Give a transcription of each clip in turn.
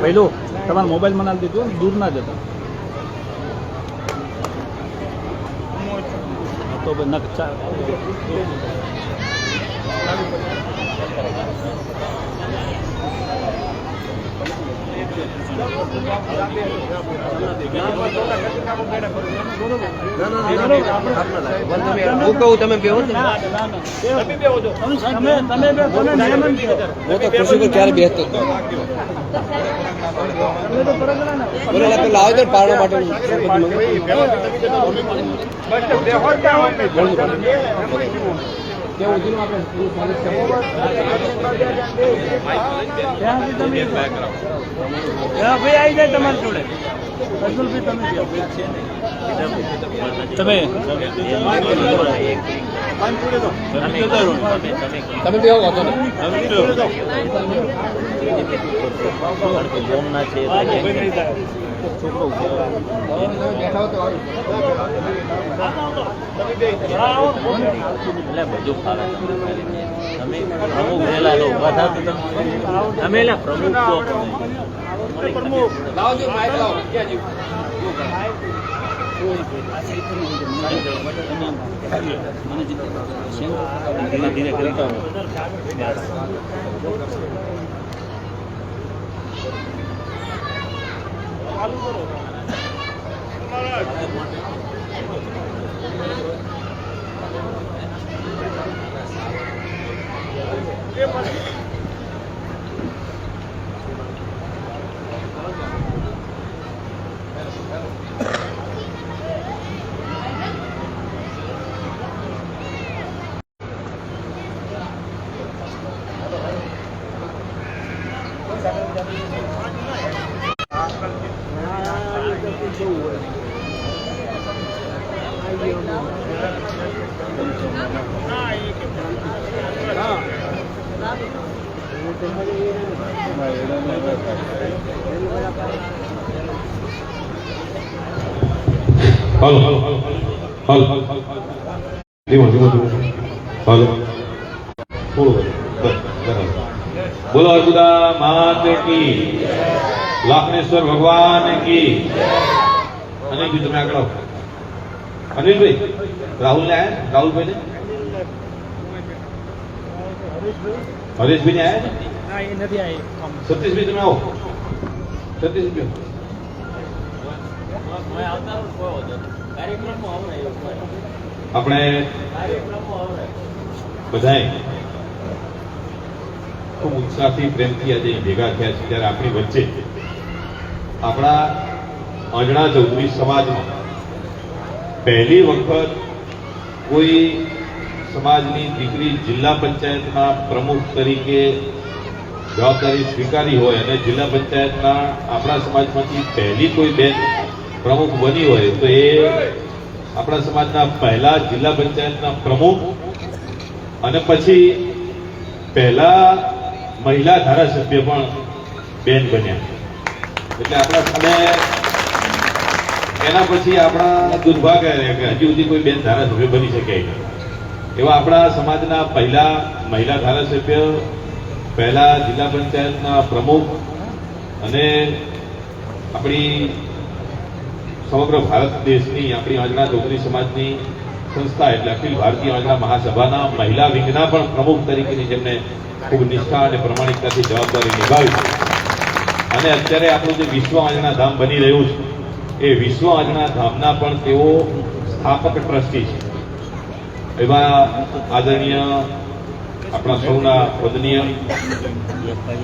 પહેલું તમારા મોબાઈલ મને દીધું દૂર ના જતા તો હું કહું તમે બેહો છો ક્યારે બેસતો લાવે તો પાડવા માટે ભાઈ આવી જાય તમારી જોડે તમે તમે બેહો વાતો ને છોકરો બધું ફાવે તમે પ્રમુખ રહેલા ઉભા થાવ તમે પ્રમુખ લાવજો માઇક લાવો ક્યાં જીવ ધીરે ધીરે કરતા हेलो हेलो हेलो धीमो धीमो धीमो हेलो बोलो अर्बुदा मात की लाखनेश्वर भगवान की अनिल भाई तुम्हें आगे अनिल भाई राहुल ने आया राहुल भाई ने हरीश भाई ने आया सतीश भाई तुम्हें आओ सतीश भाई આપણે બધાએ ખૂબ ઉત્સાહથી પ્રેમથી આજે ભેગા થયા છે ત્યારે આપણી વચ્ચે આપણા અજણા ચૌધરી સમાજમાં પહેલી વખત કોઈ સમાજની દીકરી જિલ્લા પંચાયતના પ્રમુખ તરીકે જવાબદારી સ્વીકારી હોય અને જિલ્લા પંચાયતના આપણા સમાજમાંથી પહેલી કોઈ બેન પ્રમુખ બની હોય તો એ આપણા સમાજના પહેલા જિલ્લા પંચાયતના પ્રમુખ અને પછી પહેલા મહિલા ધારાસભ્ય પણ બેન બન્યા એટલે આપણા સામે એના પછી આપણા દુર્ભાગ્ય રહે કે હજી સુધી કોઈ બેન ધારાસભ્ય બની શકે એવા આપણા સમાજના પહેલા મહિલા ધારાસભ્ય પહેલા જિલ્લા પંચાયતના પ્રમુખ અને આપણી સમગ્ર ભારત દેશની આપણી અજણા ચૌધરી સમાજની સંસ્થા એટલે અખિલ ભારતીય અજણા મહાસભાના મહિલા વિંગના પણ પ્રમુખ તરીકેની જેમને ખૂબ નિષ્ઠા અને પ્રમાણિકતાથી જવાબદારી નિભાવી અને અત્યારે આપણું જે વિશ્વ અજણા ધામ બની રહ્યું છે એ વિશ્વ અજણા ધામના પણ તેઓ સ્થાપક ટ્રસ્ટી છે એવા આદરણીય આપણા સૌના વંદનીય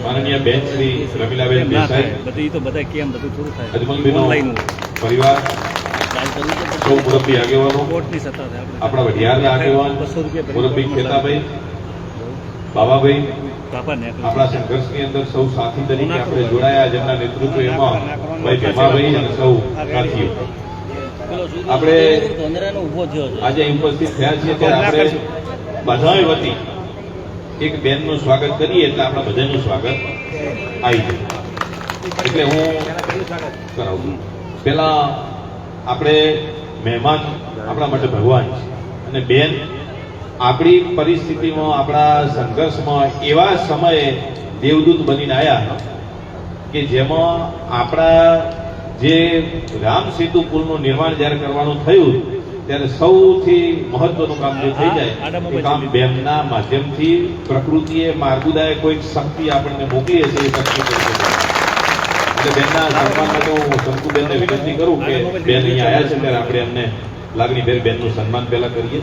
માનનીય બેન શ્રી રમીલાબેન દેસાઈ અજમલભાઈનો પરિવાર સૌ મુરબ્બી આગેવાનો આપણા વઢિયારના આગેવાન મુરબ્બી ખેતાભાઈ બાબાભાઈ આપણા સંઘર્ષની અંદર સૌ સાથી તરીકે આપણે જોડાયા જેમના નેતૃત્વ એમાં ભાઈ ભેમાભાઈ અને સૌ સાથીઓ આપણે આજે ઉપસ્થિત થયા છીએ ત્યારે આપણે બધાએ વતી એક બેનનું સ્વાગત કરીએ એટલે આપણા બધાનું સ્વાગત આવી જાય એટલે હું કરાવું પેલા આપણે મહેમાન આપણા માટે ભગવાન છે અને બેન આપણી પરિસ્થિતિમાં, આપણા સંઘર્ષમાં એવા સમયે દેવદૂત બનીને આવ્યા કે જેમાં આપણા જે રામ સેતુ પુલનું નિર્માણ જ્યારે કરવાનું થયું ત્યારે સૌથી મહત્વનું કામ જે થઈ જાય એ કામ બેનના માધ્યમથી પ્રકૃતિએ માર્ગુદાએ કોઈક શક્તિ આપણને મોકલી હશે એ શક્તિ કરી શકે. એટલે બેનના સન્માન માટે હું શંકુબેનને વિનંતી કરું કે બેન અહીંયા આવ્યા છે ત્યારે આપણે એમને લાગણીભેર બેનનું સન્માન પહેલા કરીએ.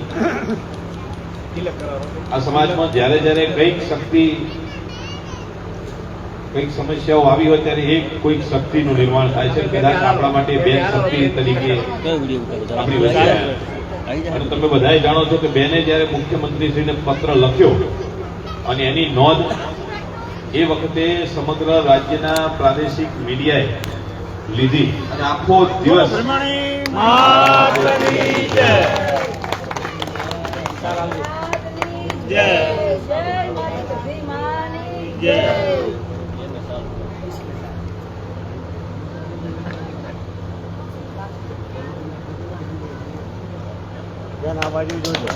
આ સમાજમાં જ્યારે જ્યારે કઈક શક્તિ, કઈક સમસ્યાઓ આવી હોય ત્યારે એક કોઈક શક્તિનું નિર્માણ થાય છે. કદાચ આપણા માટે બેન શક્તિ તરીકે આપણી વચ્ચે આવ્યા. અને તમે બધાએ જાણો છો કે બેને જ્યારે મુખ્યમંત્રીશ્રીને પત્ર લખ્યો અને એની નોંધ એ વખતે સમગ્ર રાજ્યના પ્રાદેશિક મીડિયાએ લીધી અને આખો દિવસ આ બાજુ જોજો.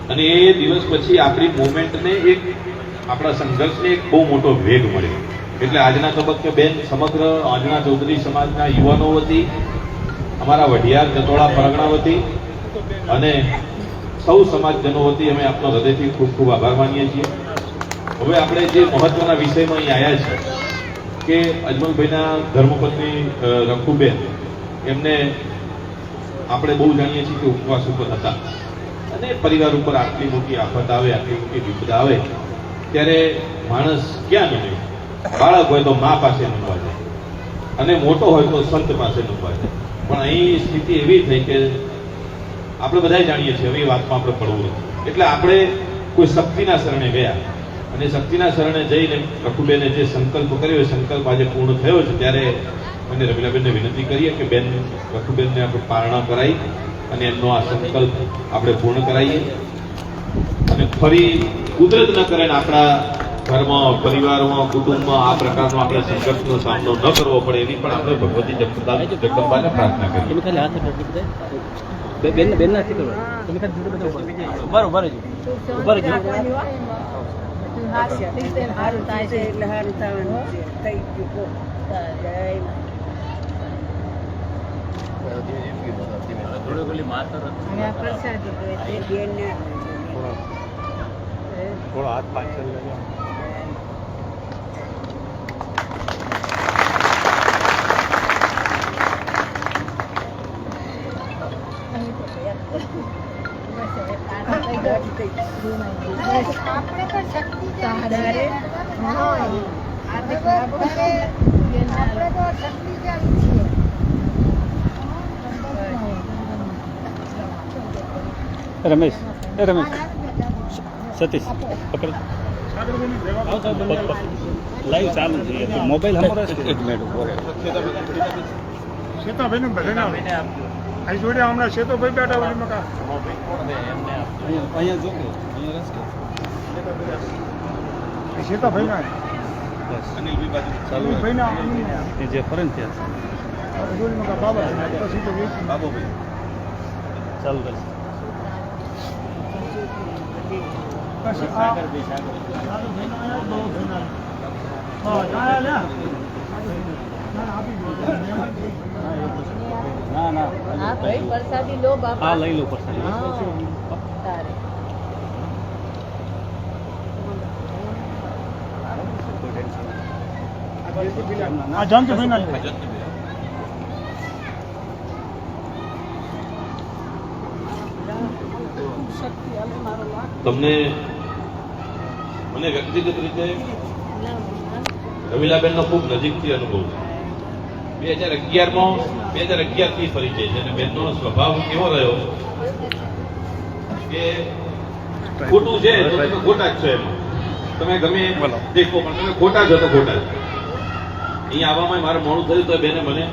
અને એ દિવસ પછી આપણી મુવમેન્ટને એક, આપણા સંઘર્ષને એક બહુ મોટો વેગ મળ્યો. એટલે આજના તબક્કે બેન સમગ્ર આજના ચૌધરી સમાજના યુવાનો વતી, અમારા વઢિયાર જતોડા પરગણા વતી અને સૌ સમાજજનો વતી અમે આપનો હૃદયથી ખૂબ ખૂબ આભાર માનીએ છીએ. હવે આપણે જે મહત્વના વિષયમાં અહીં આવ્યા છે કે અજમલભાઈના ધર્મપત્ની રખુબેન, એમને આપણે બહુ જાણીએ છીએ કે ઉપવાસ ઉપર હતા અને પરિવાર ઉપર આટલી મોટી આફત આવે, આટલી મોટી વિપદા આવે ત્યારે માણસ ક્યાં નમે? બાળક હોય તો મા પાસે નમવા જાય અને મોટો હોય તો સંત પાસે નમવા જાય. પણ અહીં સ્થિતિ એવી થઈ કે આપણે બધા જાણીએ છીએ, હવે એ વાતમાં આપણે પડવું નથી. એટલે આપણે કોઈ શક્તિના શરણે ગયા અને શક્તિના શરણે જઈને રઘુબેને જે સંકલ્પ કર્યો એ સંકલ્પ આજે પૂર્ણ થયો છે. ત્યારે મને રમીલાબેનને વિનંતી કરીએ કે બેન રઘુબેનને આપણે પારણા કરાવી અને એમનો આ સંકલ્પ આપણે પૂર્ણ કરાવીએ અને ફરી કુદરત ન કરે ને આપણા ઘરમાં, પરિવારમાં, કુટુંબમાં આ પ્રકારનો આપણે સંઘર્ષનો સામનો ન કરવો પડે એની પણ આપણે ભગવતી જગદંબાને પ્રાર્થના કરીએ. થોડો હાથ પાછળ લઈ જાઓ. આપણે તો શક્તિ આપણે તો શક્તિ જાવી છીએ. રમેશ, સતીશ પકડ. લાઈવ ચાલુ છે, મોબાઈલ હમણાં એક મિનિટ ઉભો રહે. શેતાભાઈ ભલે ના અહીં જોડે હમણાં શેતોભાઈ બેઠા હોય મકા અહીંયા જો શેતાભાઈ ના અનિલભાઈ ભાઈ ના એ જે ફરન થયા જોડે મકા બાબા પછી તો બાબુભાઈ ચાલુ કરશે. ના ના હા ભાઈ પ્રસાદી લો બાપા. હા લઈ લો પ્રસાદ. તારે આ જંતભાઈ ના તમને મને વ્યક્તિગત રીતે રમીલાબેનનો ખૂબ નજીકથી અનુભવ છે. 2011 થી પરિચય છે અને બેનનો સ્વભાવ કેવો રહ્યો કે ખોટું છે તો તમે ખોટા જ છો, એમાં તમે ગમે દેખો પણ તમે ખોટા છો તો ખોટા જ. અહીંયા આવવામાં મારે મોડું થયું તો બેને મને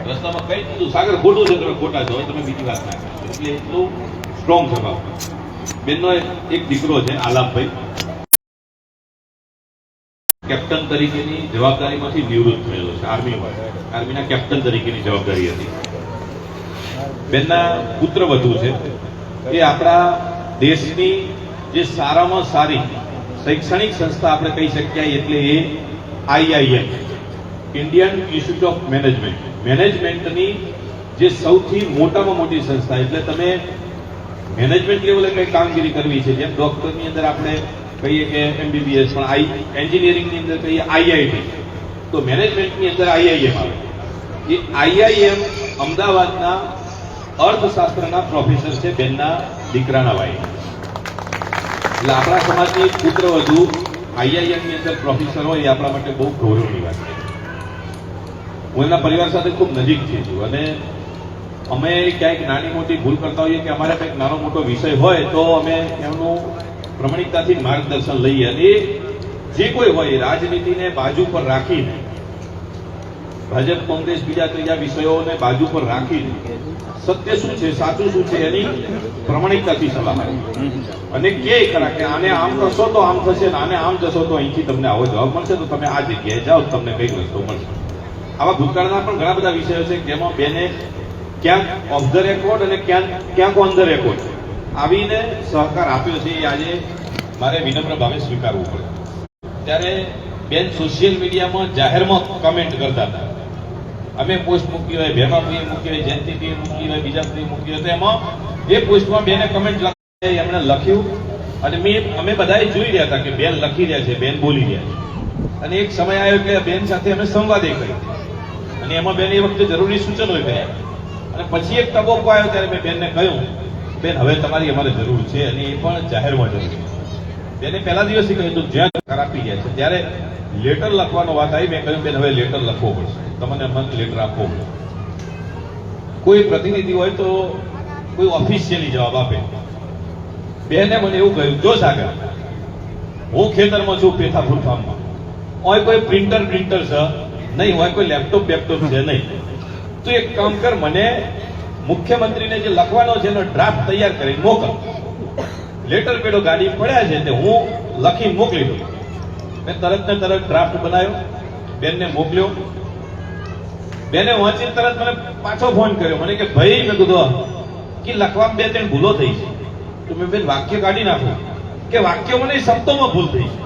રસ્તામાં કહી દીધું, સાગર ખોટું છે તમે ખોટા છો, તમે બીજી વાત ના કરો. એટલે એટલું સ્ટ્રોંગ સ્વભાવ. બેનનો એક દીકરો છે આલાપભાઈ, કેપ્ટન કેપ્ટન તરીકેની જવાબદારીમાંથી નિવૃત્ત થયેલો છે. આર્મીના કેપ્ટન તરીકેની જવાબદારી હતી. બેનના પુત્રવધુ છે એ આપણા દેશની જે સારામાં સારી શૈક્ષણિક સંસ્થા આપણે કહી શકીએ એટલે એ IIM, ઇન્ડિયન ઇન્સ્ટિટ્યૂટ ઓફ મેનેજમેન્ટની જે સૌથી મોટામાં મોટી સંસ્થા. એટલે તમે મેનેજમેન્ટ લેવલે કઈ કામગીરી કરવી છે, જેમ ડોક્ટરની અંદર આપણે કહીએ કે MBBS, પણ એન્જિનિયરિંગની અંદર કહીએ IIT, તો મેનેજમેન્ટની અંદર IIM આવે. એ IIM અમદાવાદના અર્થશાસ્ત્રના પ્રોફેસર છે, બેનના દીકરાના ભાઈ. એટલે આપણા સમાજની પુત્રવધુ IIM ની અંદર પ્રોફેસર હોય એ આપણા માટે બહુ ગૌરવની વાત છે. હું એમના પરિવાર સાથે ખૂબ નજીકથી છું અને અમે ક્યાંક નાની મોટી ભૂલ કરતા હોઈએ કે અમારે કંઈક નાનો મોટો વિષય હોય તો અમે એમનું પ્રમાણિકતાથી માર્ગદર્શન લઈએ. અને જે કોઈ હોય રાજનીતિને બાજુ પર રાખીને, ભાજપ, કોંગ્રેસ, બીજા ત્રીજા વિષયોને બાજુ પર રાખીને સત્ય શું છે, સાચું શું છે એની પ્રમાણિકતાથી સલાહ આપે. અને કે ખરા કે આને આમ કરશો તો આમ થશે, આને આમ જશો તો અહીંથી તમને આવો જવાબ મળશે, તો તમે આ જગ્યાએ જાઓ તમને કઈક રસ્તો મળશે. આવા ભૂતકાળના પણ ઘણા બધા વિષયો છે જેમાં બેને ક્યાંક ઓફ ધ રેકોર્ડ અને ક્યાંક ઓન ધ રેકોર્ડ આવીને સહકાર આપ્યો છે. એ આજે મારે વિનમ્ર ભાવે સ્વીકારવું પડે. ત્યારે બેન સોશિયલ મીડિયામાં જાહેરમાં કમેન્ટ કરતા હતા. અમે પોસ્ટ મૂકી હોય, ભેમાભાઈએ મૂકી હોય, જયંતિભાઈએ મૂકી હોય, બીજા કોઈ મૂકી હોય, તો એમાં એ પોસ્ટમાં બેને કમેન્ટ લખી, એમણે લખ્યું અને અમે બધાએ જોઈ રહ્યા હતા કે બેન લખી રહ્યા છે, બેન બોલી રહ્યા છે. અને એક સમય આવ્યો કે બેન સાથે અમે સંવાદે કર્યો અને એમાં બેન એ વખતે જરૂરી સૂચનો કર્યા. અને પછી એક તબક્કો આવ્યો ત્યારે મેં બેનને કહ્યું, બેન હવે તમારી અમારે જરૂર છે અને એ પણ જાહેરમાં જરૂર છે. બેને પહેલા દિવસથી કહ્યું હતું જ્યાં આપી ગયા છે ત્યારે લેટર લખવાનો વાત આવી. મેં કહ્યું બેન હવે લેટર લખવો પડશે, તમને મને લેટર આપવો પડશે. કોઈ પ્રતિનિધિ હોય તો કોઈ ઓફિશિયલી જવાબ આપે. બેને મને એવું કહ્યું, જો સાગર હું ખેતરમાં છું પેથાપુર ફાર્મમાં, હોય કોઈ પ્રિન્ટર છે નહીં, હોય કોઈ લેપટોપ છે નહીં, તો એક કામ કર, મને મુખ્યમંત્રીને જે લખવાનો છે એનો ડ્રાફ્ટ તૈયાર કરીને મોકલ. લેટર પેડો ગાડી પડ્યા છે તે હું લખી મોકલી દઉં. મેં તરત ને તરત ડ્રાફ્ટ બનાવ્યો, બેનને મોકલ્યો. બેને વાંચીને તરત મને પાછો ફોન કર્યો. મને કે ભાઈ, મેં કીધું કે લખવામાં 2-3 ભૂલો થઈ છે, તો મેં બેન વાક્ય કાઢી નાખો. કે વાક્યો મને શબ્દોમાં ભૂલ થઈ છે.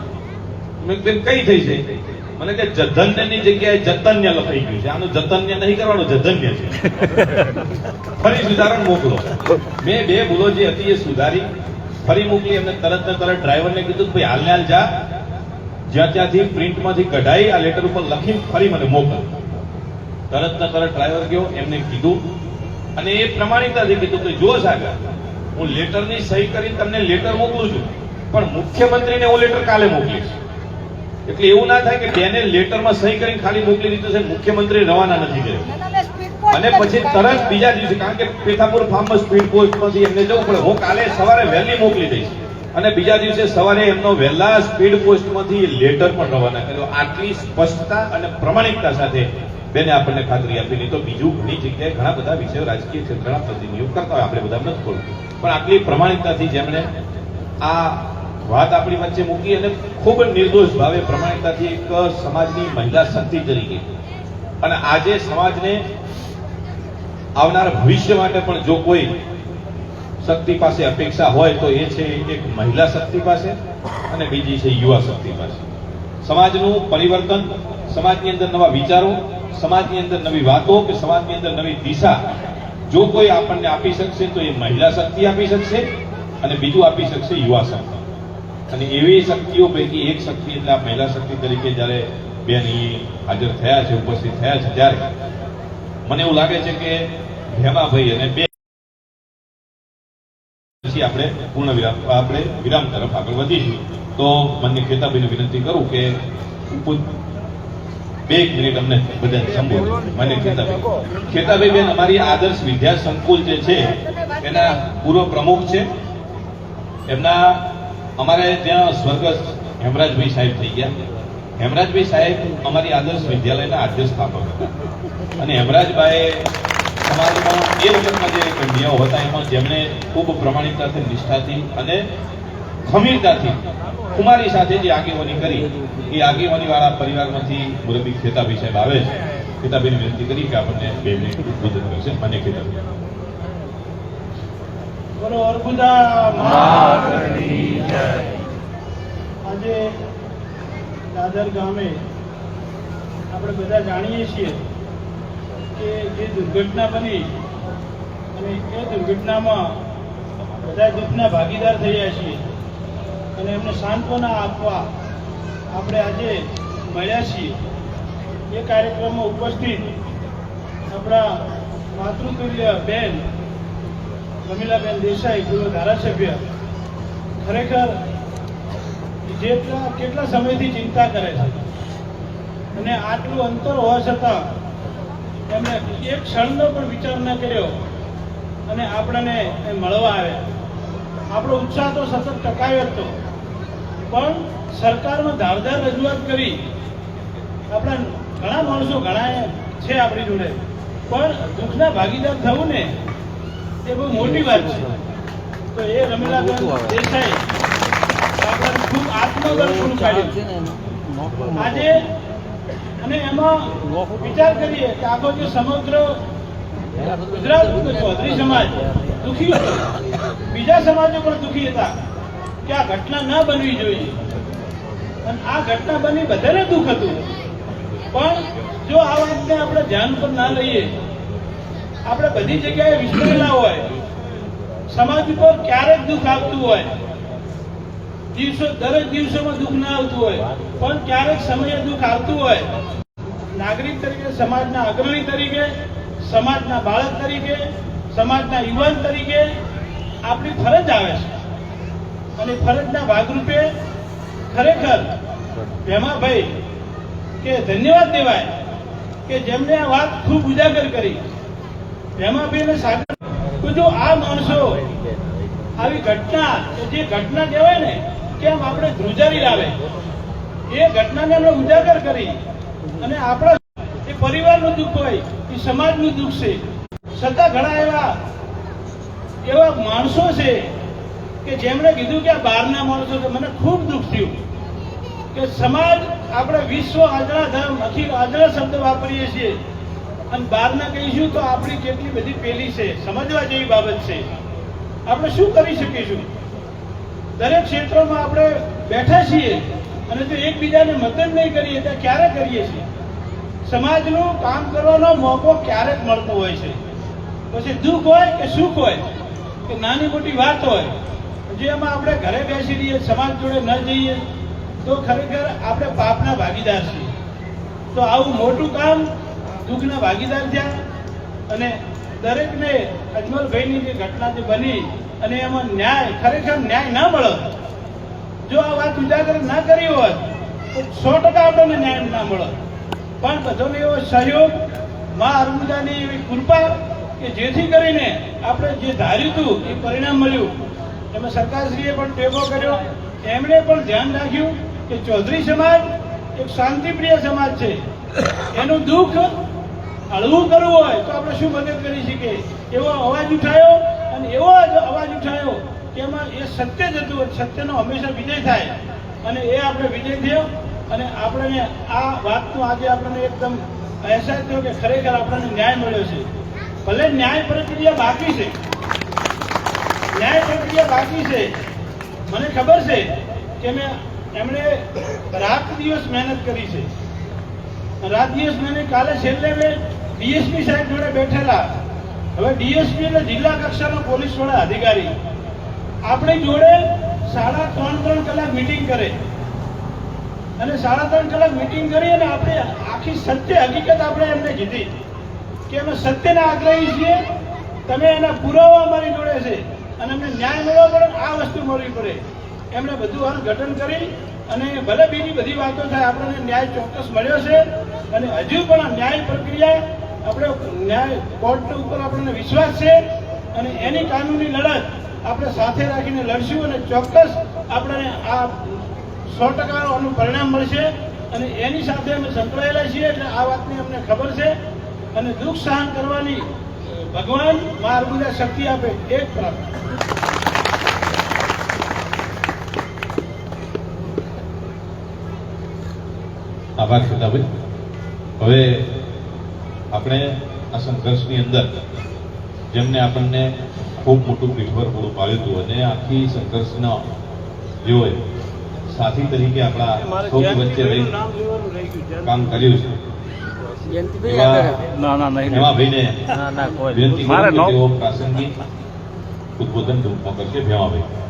મેં બેન કઈ થઈ છે? મને કે જધન્યની જગ્યાએ જતન્ય લખાઈ ગયું છે. આનું જતન્ય નહીં કરવાનું, જધન્ય છે. ફરી સુધારણ મોકલો. મેં 2 ભૂલો જે હતી એ સુધારી ફરી મોકલી. એમને તરત ને તરત ડ્રાઈવરને કીધું ભાઈ હાલને હાલ જા, જ્યાં ત્યાંથી પ્રિન્ટમાંથી કઢાઈ આ લેટર ઉપર લખી ફરી મને મોકલ. તરત ને તરત ડ્રાઈવર ગયો, એમને કીધું અને એ પ્રમાણિકતાથી કીધું કે જો સાગર, હું લેટરની સહી કરીને તમને લેટર મોકલું છું, પણ મુખ્યમંત્રીને હું લેટર કાલે મોકલીશ. એટલે એવું ના થાય કે બેને લેટરમાં સહી કરીને ખાલી મોકલી દીધું છે, મુખ્યમંત્રી રવાના નથી કર્યો. અને પછી તરત બીજા દિવસે, કારણ કે પેથાપુર ફાર્મમાં સ્પીડ પોસ્ટમાંથી એમને જવું પડે, હું કાલે સવારે વહેલી મોકલી દઈશ. અને બીજા દિવસે સવારે એમનો વહેલા સ્પીડ પોસ્ટમાંથી લેટર પણ રવાના કર્યો. આટલી સ્પષ્ટતા અને પ્રમાણિકતા સાથે બેને આપણને ખાતરી આપી. તો બીજું ઘણી જગ્યાએ ઘણા બધા વિષયો રાજકીય ક્ષેત્રના પ્રતિનિધિઓ કરતા હોય, આપણે બધા નથી ખોલવું, પણ આટલી પ્રમાણિકતાથી જેમણે આ વાત આપણી વચ્ચે મૂકી અને ખૂબ નિર્દોષ ભાવે પ્રમાણિકતાથી એક સમાજની મહિલા શક્તિ તરીકે અને આજે સમાજને આવનારા ભવિષ્ય માટે પણ જો કોઈ શક્તિ પાસે અપેક્ષા હોય તો એ છે એક મહિલા શક્તિ પાસે અને બીજી છે યુવા શક્તિ પાસે. સમાજનું પરિવર્તન, સમાજની અંદર નવા વિચારો, સમાજની અંદર નવી વાતો કે સમાજની અંદર નવી દિશા જો કોઈ આપણને આપી શકશે તો એ મહિલા શક્તિ આપી શકશે અને બીજું આપી શકશે યુવા શક્તિ. અને એવી શક્તિઓ પૈકી એક શક્તિ એટલે આ મહિલા શક્તિ તરીકે જ્યારે બેન હાજર થયા છે, ઉપસ્થિત થયા છે, ત્યારે મને એવું લાગે છે કે હેમાભાઈ અને બેન પછી આપણે વિરામ તરફ આગળ વધીશું. તો મને ખેતાભાઈને વિનંતી કરું કે 2 મિનિટ અમને બધાને સંબોધો. મને ખેતાભાઈ બેન અમારી આદર્શ વિદ્યા સંકુલ જે છે એના પૂર્વ પ્રમુખ છે. એમના અમારે ત્યાં સ્વર્ગસ્થ હેમરાજભાઈ સાહેબ થઈ ગયા. હેમરાજભાઈ સાહેબ અમારી આદર્શ વિદ્યાલયના આદ્ય સ્થાપક હતા અને હેમરાજભાઈ સમાજમાં એ વખતમાં જે કન્યાઓ હતા એમાં જેમણે ખૂબ પ્રમાણિકતાથી, નિષ્ઠાથી અને ખમીરતાથી કુમારી સાથે જે આગેવાની કરી એ આગેવાની વાળા પરિવારમાંથી મુરબ્બી ખેતાભાઈ સાહેબ આવે છે. ખેતાભાઈને વિનંતી કરી કે આપણને 2 મિનિટ ઉદ્બોધન કરશે. માન્ય ખેતાભાઈ. બોલો અર્બુદા મહારાજની જય. આજે દાદર ગામે આપણે બધા જાણીએ છીએ કે જે દુર્ઘટના બની અને એ દુર્ઘટનામાં બધા દુઃખના ભાગીદાર થયા છીએ અને એમને સાંત્વના આપવા આપણે આજે મળ્યા છીએ. એ કાર્યક્રમમાં ઉપસ્થિત આપણા માતૃતુલ્ય બેન રમીલાબેન દેસાઈ, પૂર્વ ધારાસભ્ય, ખરેખર કેટલા સમયથી ચિંતા કરે છે અને આટલું અંતર હોવા છતાં એમણે એક ક્ષણનો પણ વિચાર ન કર્યો અને આપણને મળવા આવ્યા. આપણો ઉત્સાહ તો સતત ટકાયો હતો, પણ સરકારમાં ધારદાર રજૂઆત કરી. આપણા ઘણા માણસો ઘણા છે આપણી જોડે, પણ દુઃખના ભાગીદાર થવું ને એ બહુ મોટી વાત છે. તો એ રમીલાબેન દેસાઈ આપણને ખૂબ આત્મબળ પૂરું પાડ્યું આજે. અને એમાં વિચાર કરીએ કે આખો જે સમગ્ર ગુજરાત ચૌધરી સમાજ દુઃખી હતો, બીજા સમાજો પણ દુઃખી હતા કે આ ઘટના ન બનવી જોઈએ. અને આ ઘટના બની બધાને દુઃખ હતું, પણ જો આ વાતને આપણે ધ્યાન પર ના લઈએ, આપણે બધી જગ્યાએ વિસ્તરેલા હોય, સમાજ ઉપર ક્યારેક દુઃખ આવતું હોય, દરેક દિવસોમાં દુઃખ ના આવતું હોય, પણ ક્યારેક સમયે દુઃખ આવતું હોય. નાગરિક તરીકે, સમાજના અગ્રણી તરીકે, સમાજના બાળક તરીકે, સમાજના યુવાન તરીકે આપણી ફરજ આવે છે અને ફરજના ભાગરૂપે ખરેખર ભેમાભાઈ કે ધન્યવાદ દેવાય કે જેમને આ વાત ખૂબ ઉજાગર કરી. ભેમાભાઈને સાગર જો આ માણસો આવી ઘટના, જે ઘટના કહેવાય ને કેમ આપણે ધ્રુજારી લાવે, એ ઘટનાને આપણે ઉજાગર કરી અને આપણા એ પરિવારનું દુઃખ હોય, એ સમાજનું દુઃખ છે. છતાં ઘણા એવા માણસો છે કે જેમણે કીધું કે આ બહારના માણસો છે. મને ખૂબ દુઃખ થયું કે સમાજ, આપણે વિશ્વ આંધળા ધર્મ, અખિલ આંધળા શબ્દ વાપરીએ છીએ અને બહારના કહીશું તો આપણી કેટલી બધી પેલી છે, સમજવા જેવી બાબત છે. આપણે શું કરી શકીશું? દરેક ક્ષેત્રોમાં આપણે બેઠા છીએ અને જો એકબીજાને મદદ નહીં કરીએ તો ક્યારે કરીએ છીએ? સમાજનું કામ કરવાનો મોકો ક્યારેક મળતો હોય છે. પછી દુઃખ હોય કે સુખ હોય કે નાની મોટી વાત હોય, જેમાં આપણે ઘરે બેસી રહીએ, સમાજ જોડે ન જઈએ તો ખરેખર આપણે પાપના ભાગીદાર છીએ. તો આવું મોટું કામ દુઃખના ભાગીદાર થયા અને દરેકને અજમલભાઈની જે ઘટના જે બની અને એમાં ન્યાય, ખરેખર ન્યાય ના મળે. જો આ વાત ઉજાગર ના કરી હોત તો 100% આપણને ન્યાય ના મળે. પણ બધાનો એવો સહયોગ, મા અર્બુદાની એવી કૃપા કે જેથી કરીને આપણે જે ધાર્યું હતું એ પરિણામ મળ્યું. એમાં સરકારશ્રીએ પણ ટેકો કર્યો, એમણે પણ ધ્યાન રાખ્યું કે ચૌધરી સમાજ એક શાંતિપ્રિય સમાજ છે. એનું દુઃખ હળવું કરવું હોય તો આપણે શું મદદ કરી શકીએ? એવો અવાજ ઉઠાયો અને એવો અવાજ ઉઠાયો કે એમાં એ સત્ય જ હતું. સત્યનો હંમેશા વિજય થાય અને એ આપણે વિજય થયો અને આપણને આ વાતનો આજે આપણને એકદમ અહેસાસ થયો કે ખરેખર આપણને ન્યાય મળ્યો છે. ભલે ન્યાય પ્રક્રિયા બાકી છે, મને ખબર છે કે એમણે રાત દિવસ મહેનત કરી છે. રાત દિવસ મહેનત. કાલે છેલ્લે મેં ડીએસપી સાહેબ જોડે બેઠેલા. હવે ડીએસપી એટલે જિલ્લા કક્ષાનો પોલીસ વડા અધિકારી આપણી જોડે 3.5 કલાક મિટિંગ કરે અને 3.5 કલાક મિટિંગ કરી અને આપણે આખી સત્ય હકીકત આપણે એમને કીધી કે અમે સત્યના આગ્રહી છીએ, તમે એના પુરાવા અમારી જોડે છે અને અમને ન્યાય મળવો પડે, આ વસ્તુ મળવી પડે. એમણે બધું અર્થઘટન કરી અને ભલે બીજી બધી વાતો થાય, આપણને ન્યાય ચોક્કસ મળ્યો છે અને હજુ પણ આ ન્યાય પ્રક્રિયા, આપણે ન્યાય કોર્ટ ઉપર આપણને વિશ્વાસ છે અને એની કાનૂની લડત આપણે સાથે રાખીને લડશું અને ચોક્કસ આપણને આ 100% આનું પરિણામ મળશે અને એની સાથે અમે સંકળાયેલા છીએ. એટલે આ વાતની અમને ખબર છે અને દુઃખ સહન કરવાની ભગવાન મા અર્બુદા શક્તિ આપે. એક પ્રાર્થના. આભાર શ્રદ્ધાભાઈ. હવે આપણે આ સંઘર્ષની અંદર જેમને આપણને ખૂબ મોટું પીઠબળ પૂરું પાડ્યું હતું અને આખી સંઘર્ષનો જેઓ સાથી તરીકે આપણા સૌની વચ્ચે રહી કામ કર્યું છે એવા ભાઈને વિનંતી કરું કે તેઓ પ્રાસંગિક ઉદ્બોધન ટૂંકમાં કરશે. ભેમાભાઈ.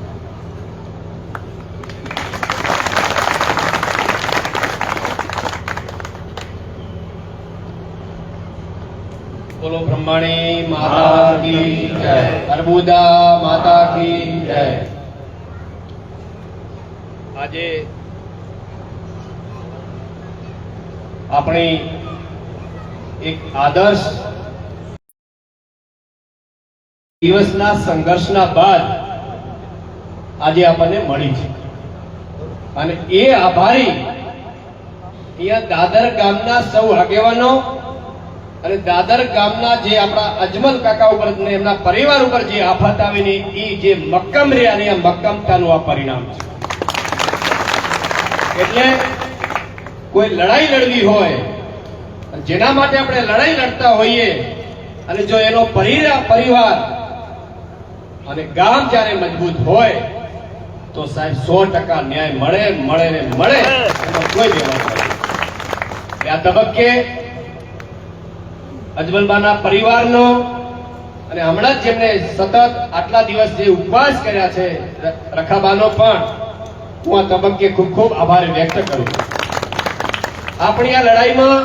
બોલો બ્રહ્માણી માતા કી જય, અર્બુદા માતા કી જય. આજે આપણી એક આદર્શ દિવસના સંઘર્ષના બાદ આજે આપણને મળી છે અને એ આભારી અહીંયા દાદર ગામના સૌ આગેવાનો અને દાદર ગામના જે આપણા અજમલ કાકા ઉપર ને એમના પરિવાર ઉપર જે આફત આવીને એ જે મક્કમ રહ્યા ને આ મક્કમતાનું આ પરિણામ છે. એટલે કોઈ લડાઈ લડવી હોય, જેના માટે આપણે લડાઈ લડતા હોઈએ અને જો એનો પરિવાર અને ગામ જ્યારે મજબૂત હોય તો સાહેબ 100% ન્યાય મળે ને મળે, એમાં કોઈ બેવાદ નથી. આ તબક્કે અજમલબાના પરિવારનો અને હમણાં જ જેમને સતત આટલા દિવસ જે ઉપવાસ કર્યા છે રખાબાનો પણ હું આ તબક્કે ખૂબ ખૂબ આભાર વ્યક્ત કરું છું. આપણી આ લડાઈમાં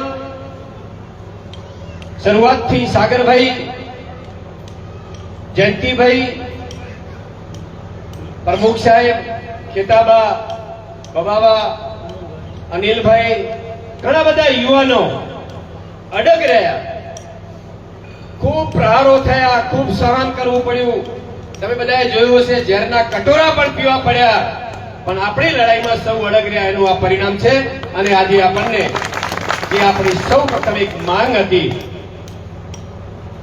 શરૂઆતથી સાગરભાઈ, જયંતિભાઈ, પ્રમુખ સાહેબ, ખેતાબા, બબાબા, અનિલભાઈ, ઘણા બધા યુવાનો અડગ રહ્યા. ખૂબ પ્રહારો થયા, ખૂબ સહન કરવું પડ્યું. તમે બધાએ જોયું હશે ઝેરના કટોરા પણ પીવા પડ્યા, પણ આપણી લડાઈમાં સૌ અડગ રહ્યા એનું આ પરિણામ છે. અને આજે આપણને જે આપણી સૌ પ્રથમ એક માંગ હતી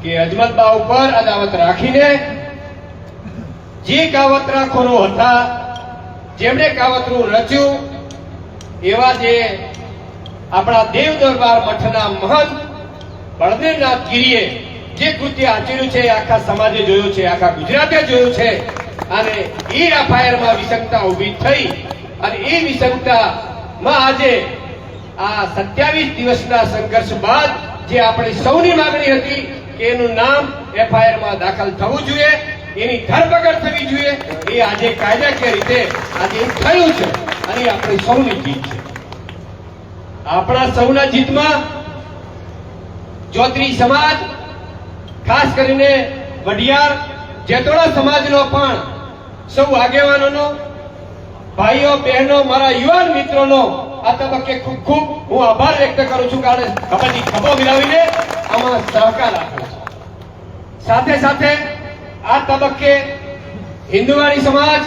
કે અજમલબા ઉપર અદાવત રાખીને જે કાવતરાખોરો હતા, જેમણે કાવતરું રચ્યું, એવા જે આપણા દેવ દરબાર મઠના મહંત બળદેવનાથ ગીરીએ જે કૃત્ય આચર્યું છે આખા સમાજે જોયું છે, આખા ગુજરાતે જોયું છે. અને એ એફઆઈઆરમાં વિસંગતા ઉભી થઈ અને એ વિસંગતામાં આજે આ 27 દિવસના સંઘર્ષ બાદ જે આપણી સૌની માંગણી હતી કે એનું નામ એફઆઈઆરમાં દાખલ થવું જોઈએ, એની ધરપકડ થવી જોઈએ, એ આજે કાયદાકીય રીતે આજે થયું છે અને આપણી સૌની જીત છે. આપણા સૌના જીતમાં ચૌધરી સમાજ, ખાસ કરીને વડિયાર જેતોડા સમાજનો પણ સૌ આગેવાનોનો, ભાઈઓ બહેનો, મારા યુવાન મિત્રોનો આ તબક્કે ખૂબ ખૂબ હું આભાર વ્યક્ત કરું છું. કારણ ખભેથી ખભો મિલાવીને આમાં સહકાર આપ્યો છે. સાથે સાથે આ તબક્કે હિન્દુવાણી સમાજ,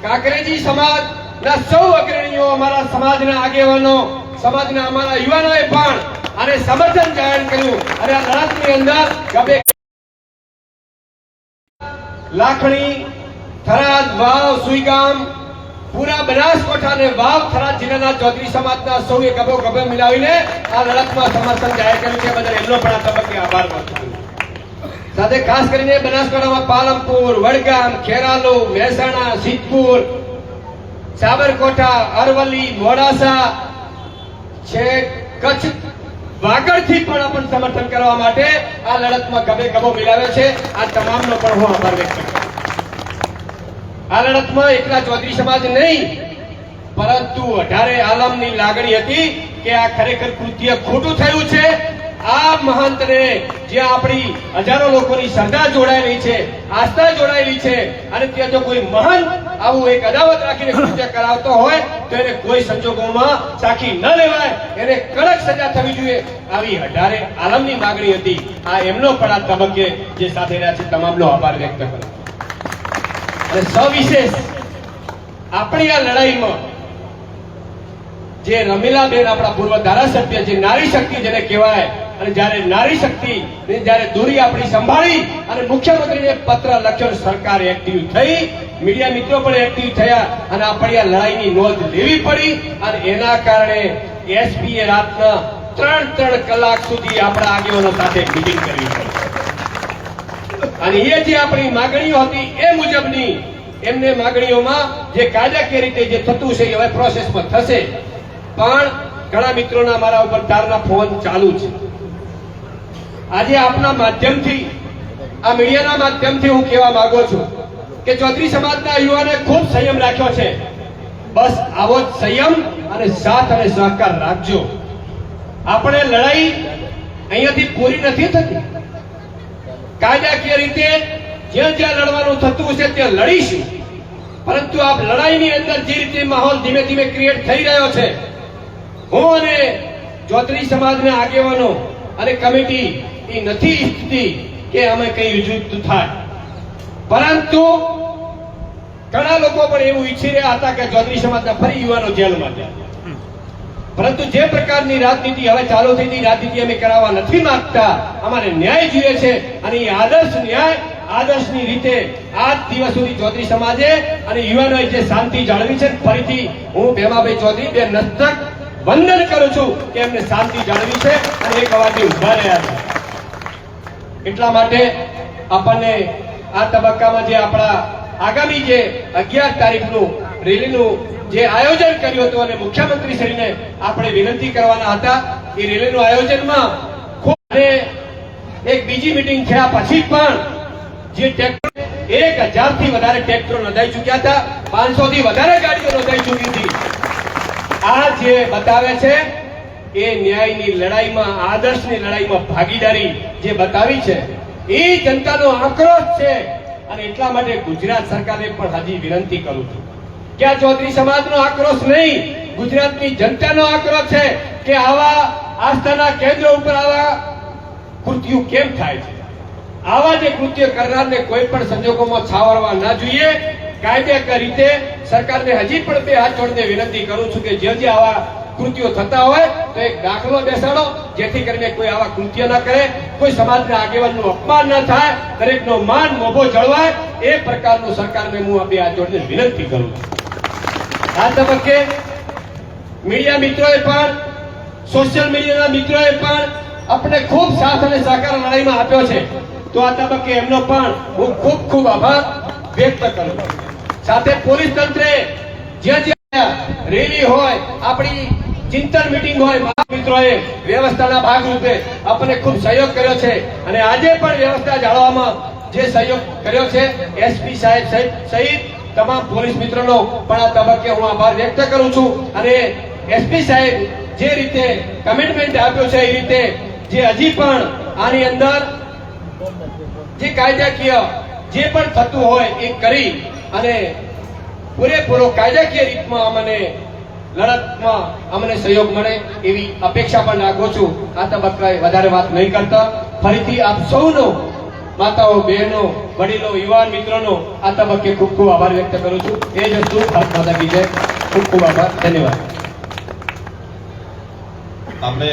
કાંકરેજી સમાજના સૌ અગ્રણીઓ, અમારા સમાજના આગેવાનો, સમાજના અમારા યુવાનોએ પણ આને સમર્થન જાહેર કર્યું. અને આ લડતની અંદર ગમે લાખણી, થરાદ, વાવ, સુઈગામ, પૂરા બનાસકાંઠા અને વાવ થરાદ જિલ્લાના ચૌધરી સમાજના સૌએ ગભો મિલાવીને આ લડતમાં સમર્થન જાહેર કર્યું છે. બદલ એમનો પણ આ તબક્કે આભાર માનું છું. સાથે ખાસ કરીને બનાસકાંઠામાં પાલનપુર, વડગામ, ખેરાલુ, મહેસાણા, સિદ્ધપુર, સાબરકાંઠા, અરવલ્લી, મોડાસા, છેક કચ્છ, વાગડથી પણ આપણને સમર્થન કરવા માટે આ લડતમાં ગભો મિલાવે છે. આ તમામનો પણ હું આભાર વ્યક્ત કરું. આ લડતમાં એકલા ચૌધરી સમાજ નહીં, પરંતુ 18 આલમની લાગણી હતી કે આ ખરેખર કૃત્ય ખોટું થયું છે. આ મહંતને જ્યાં આપણી હજારો લોકોની શ્રદ્ધા જોડાયેલી છે, આસ્થા જોડાયેલી છે, અને ત્યાં જો કોઈ મહંત આવું એક અદાવત રાખીને કૃત્ય કરાવતો હોય તો એને કોઈ સંજોગોમાં સાખી ન લેવાય, એને કડક સજા થવી જોઈએ. આવી 18 આલમની માંગણી હતી. આ એમનો પણ આ તબક્કે જે સાથે રહ્યા છે તમામનો આભાર વ્યક્ત કરું. અને સવિશેષ આપણી આ લડાઈમાં જે રમીલાબેન, આપણા પૂર્વ ધારાસભ્ય, જે નારી શક્તિ જેને કહેવાય, અને જ્યારે નારી શક્તિ જ્યારે દોરી આપણી સંભાળી અને મુખ્યમંત્રીને પત્ર લખ્યો, સરકાર એક્ટિવ થઈ, મીડિયા મિત્રો પણ એક્ટિવ થયા અને આપણી આ લડાઈની નોંધ લેવી પડી. અને એના કારણે એસપી એ રાતના 3 કલાક સુધી આપણા આગેવાનો સાથે મીટિંગ કરવી પડી અને એ જે આપણી માંગણીઓ હતી એ મુજબની એમને માંગણીઓમાં જે કાયદાકીય રીતે જે થતું છે એ હવે પ્રોસેસમાં થશે. પણ ઘણા મિત્રોના મારા ઉપર તારના ફોન ચાલુ છે. આજે આપના માધ્યમથી, આ મીડિયાના માધ્યમથી હું કહેવા માંગુ છું કે ચૌધરી સમાજના યુવાને ખૂબ સંયમ રાખ્યો છે. બસ આવો જ સંયમ અને સાથ અને સહકાર રાખજો. આપણે લડાઈ અહીંયાથી પૂરી નથી થતી. કાયદાકીય રીતે જ્યાં જ્યાં લડવાનું થતું હશે ત્યાં લડીશું. પરંતુ આ લડાઈની અંદર જે રીતે માહોલ ધીમે ધીમે ક્રિએટ થઈ રહ્યો છે, હું અને ચૌધરી સમાજના આગેવાનો અને કમિટી એ નથી ઈચ્છતી કે અમે કઈ યુદ્ધ થાય. પરંતુ ઘણા લોકો પણ એવું ઈચ્છી રહ્યા હતા કે ચૌધરી સમાજના ફરી યુવાનો જેલમાં જાય. પરંતુ જે પ્રકારની રાજનીતિ હવે ચાલુ થઈ હતી, રાજનીતિ અમે કરાવવા નથી માંગતા. અમારે ન્યાય જોઈએ છે અને એ આદર્શ ન્યાય, આદર્શની રીતે આજ દિવસ સુધી ચૌધરી સમાજે અને યુવાનોએ જે શાંતિ જાળવી છે, ફરીથી હું ભેમાભાઈ ચૌધરી બે નસ્તક વંદન કરું છું કે એમને શાંતિ જાળવી છે અને એક અવાજે ઉભા રહ્યા છે. એટલા માટે આપણને આ તબક્કામાં જે આપણા આગામી જે 11 તારીખનું રેલીનું જે આયોજન કર્યું હતું અને મુખ્યમંત્રીશ્રીને આપણે વિનંતી કરવાના હતા, એ રેલીનું આયોજનમાં ખૂબ એક બીજી મીટિંગ થયા પછી પણ જે ટ્રેક્ટર 1000 થી વધારે ટ્રેક્ટરો નોંધાઈ ચૂક્યા હતા, 500 થી વધારે ગાડીઓ નોંધાઈ ચૂકી હતી. આ જે બતાવે છે એ ન્યાયની લડાઈમાં, આદર્શની લડાઈમાં ભાગીદારી જે બતાવી છે એ જનતાનો આક્રોશ છે. અને એટલા માટે ગુજરાત સરકારને પણ હજી વિનંતી કરું છું કે આ ચૌધરી સમાજનો આક્રોશ નહીં, ગુજરાતની જનતાનો આક્રોશ છે કે આવા આસ્થાના કેન્દ્રો ઉપર આવા કૃત્યો કેમ થાય છે. આવા જે કૃત્ય કરનારને કોઈ પણ સંજોગોમાં છાવરવા ના જોઈએ. કાયદેસર રીતે સરકારને હજી પણ બે હાથ જોડીને વિનંતી કરું છું કે જે આવા કૃત્યો થતા હોય તો એક દાખલો બેસાડો, જેથી કરીને કોઈ આવા કૃત્ય ના કરે, કોઈ સમાજના આગેવાનનું અપમાન ન થાય, દરેકનો માન મોભો જળવાય. એ પ્રકારનું સરકારને હું આ બે હાથ જોડીને વિનંતી કરું છું. આ તબક્કે મીડિયા મિત્રોએ પણ, સોશિયલ મીડિયાના મિત્રોએ પણ આપણે ખૂબ સાથ અને સહકાર લડાઈમાં આપ્યો છે. તો આ તબક્કે એમનો પણ હું ખૂબ ખૂબ આભાર વ્યક્ત કરું છું. સાથે પોલીસ તંત્રે જ્યાં રેલી હોય, આપણી ચિંતન મીટિંગ હોય, મિત્રોએ વ્યવસ્થાના ભાગરૂપે આપણને ખૂબ સહયોગ કર્યો છે અને આજે પણ વ્યવસ્થા જાળવવામાં જે સહયોગ કર્યો છે, એસપી સાહેબ સહિત તમામ પોલીસ મિત્રોનો પણ આ તબક્કે હું આભાર વ્યક્ત કરું છું. અને એસપી સાહેબ જે રીતે કમિટમેન્ટ આપ્યો છે એ રીતે જે હજી પણ આની અંદર જે કાયદાકીય જે પણ થતું હોય એ કરી અને પૂરેપૂરો કાયદાકીય રીતમાં અમને લડતમાં અમને સહયોગ મળે એવી અપેક્ષા પણ રાખું છું. આ તબક્કાએ વધારે વાત નહીં કરતા ફરીથી આપ સૌનો, માતાઓ, બહેનો, વડીલો, યુવાન મિત્રોનો આ તબક્કે ખૂબ ખૂબ આભાર વ્યક્ત કરું છું. એ જ વસ્તુ ભારત માતા કી જય. ખૂબ ખૂબ આભાર. ધન્યવાદ. આપણે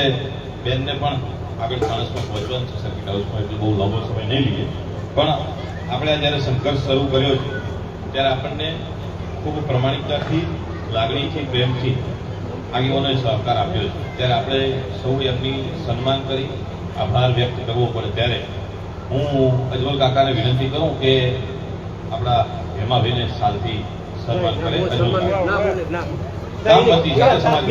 બેનને પણ આગળ માણસમાં પહોંચવાનું છે સર્કિટ હાઉસમાં, એટલે બહુ લાંબો સમય નહીં લઈએ. પણ આપણે જ્યારે સંઘર્ષ શરૂ કર્યો છે ત્યારે આપણને ખૂબ પ્રમાણિકતાથી, લાગણીથી, પ્રેમથી આગેવાનોએ સહકાર આપ્યો છે. ત્યારે આપણે સૌએ એમની સન્માન કરી આભાર વ્યક્ત કરવો પડે. ત્યારે હું અજમલ કાકાને વિનંતી કરું કે આપણા હેમાભાઈને સાલથી સન્માન કરે. અજમલ કાકા ગામમાંથી સાથે સમાજ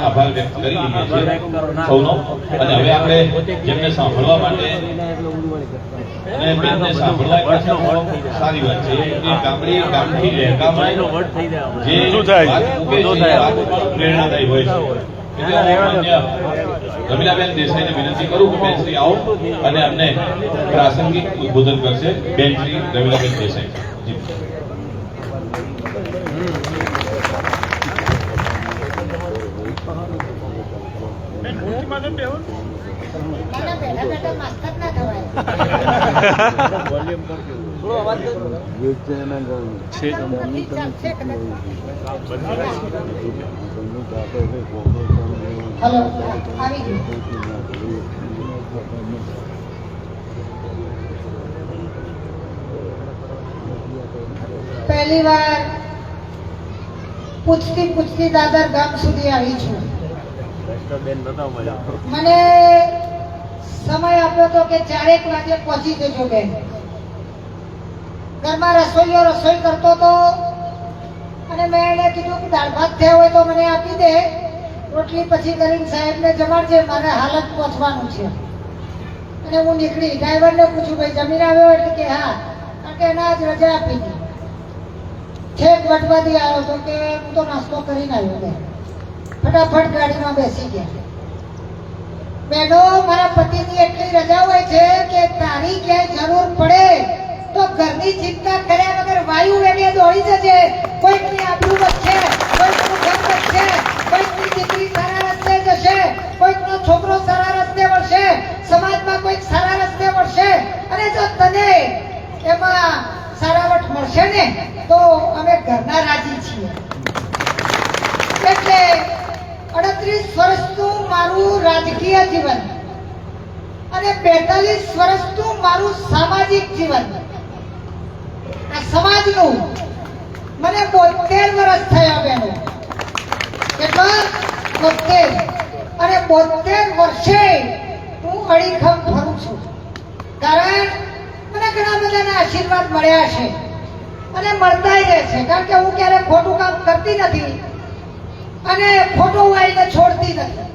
આભાર વ્યક્ત કરી લઈએ છીએ સૌનો. અને હવે આપણે જેમને સાંભળવા માટે અને બેનને સાંભળવા સારી વાત છે. એ ગામથી લહેકામાં જે વાત મૂકે છે એ વાત પણ પ્રેરણાદાયી હોય છે. એટલે હું માન્ય રમીલાબેન દેસાઈને વિનંતી કરું કે બેન શ્રી આવો અને અમને પ્રાસંગિક ઉદ્બોધન કરશે. બેન શ્રી રમીલાબેન દેસાઈ. જી. બેઠા બેઠા માસ્તર ના થવાય. થોડો અવાજ કરજો. હલો આવી ગયું. પહેલી વાર પૂછતી પૂછતી દાદર ગામ સુધી આવી છું. મને સમય આપ્યો તો કે 4 વાગે પહોંચી જજો બેન. ઘરમાં રસોઈયો રસોઈ કરતો હતો અને મેં એને કીધું કે દાળ ભાત થયા હોય તો મને આપી દે, રોટલી પછી કરીને સાહેબને જમાડજે, મારે હાલત પહોંચવાનું છે. અને હું નીકળી. ડ્રાઈવરને પૂછ્યું ભાઈ જમીન આવ્યો? એટલે કે હા. કારણ કે એના જ રજા આપી હતી. છેક વટવાથી આવ્યો તો કે હું તો નાસ્તો કરીને આવ્યો બેન. ફટાફટ ગાડીમાં બેસી ગયા. બહેનો, મારા પતિની એટલી રજા હોય છે કે તારી ક્યાંય જરૂર પડે તો ઘરની ચિંતા કર્યા વગર વાયુ વેગે દોડી જજે. કોઈકની આબરૂ વધશે, કોઈકનું ઘર વધશે, કોઈકની દીકરી સારા રસ્તે જશે, કોઈકનો છોકરો સારા રસ્તે વળશે, સમાજમાં કોઈક સારા રસ્તે વળશે. અને જો તને એમાં સારાવટ મળશે ને તો અમે ઘરના રાજી છીએ. એટલે 38 વર્ષનું મારું રાજકીય જીવન અને 42 વર્ષનું મારું સામાજિક જીવન, આ સમાજનું મને 72 વર્ષ થયા બહેનો. કેટલા? 72. અને 72 વર્ષે હું અડીખમ ફરું છું. કારણ મને ઘણા બધાના આશીર્વાદ મળ્યા છે અને મળતાય રહે છે. કારણ કે હું ક્યારેય ખોટું કામ કરતી નથી અને ખોટું વાળીને છોડતી નથી.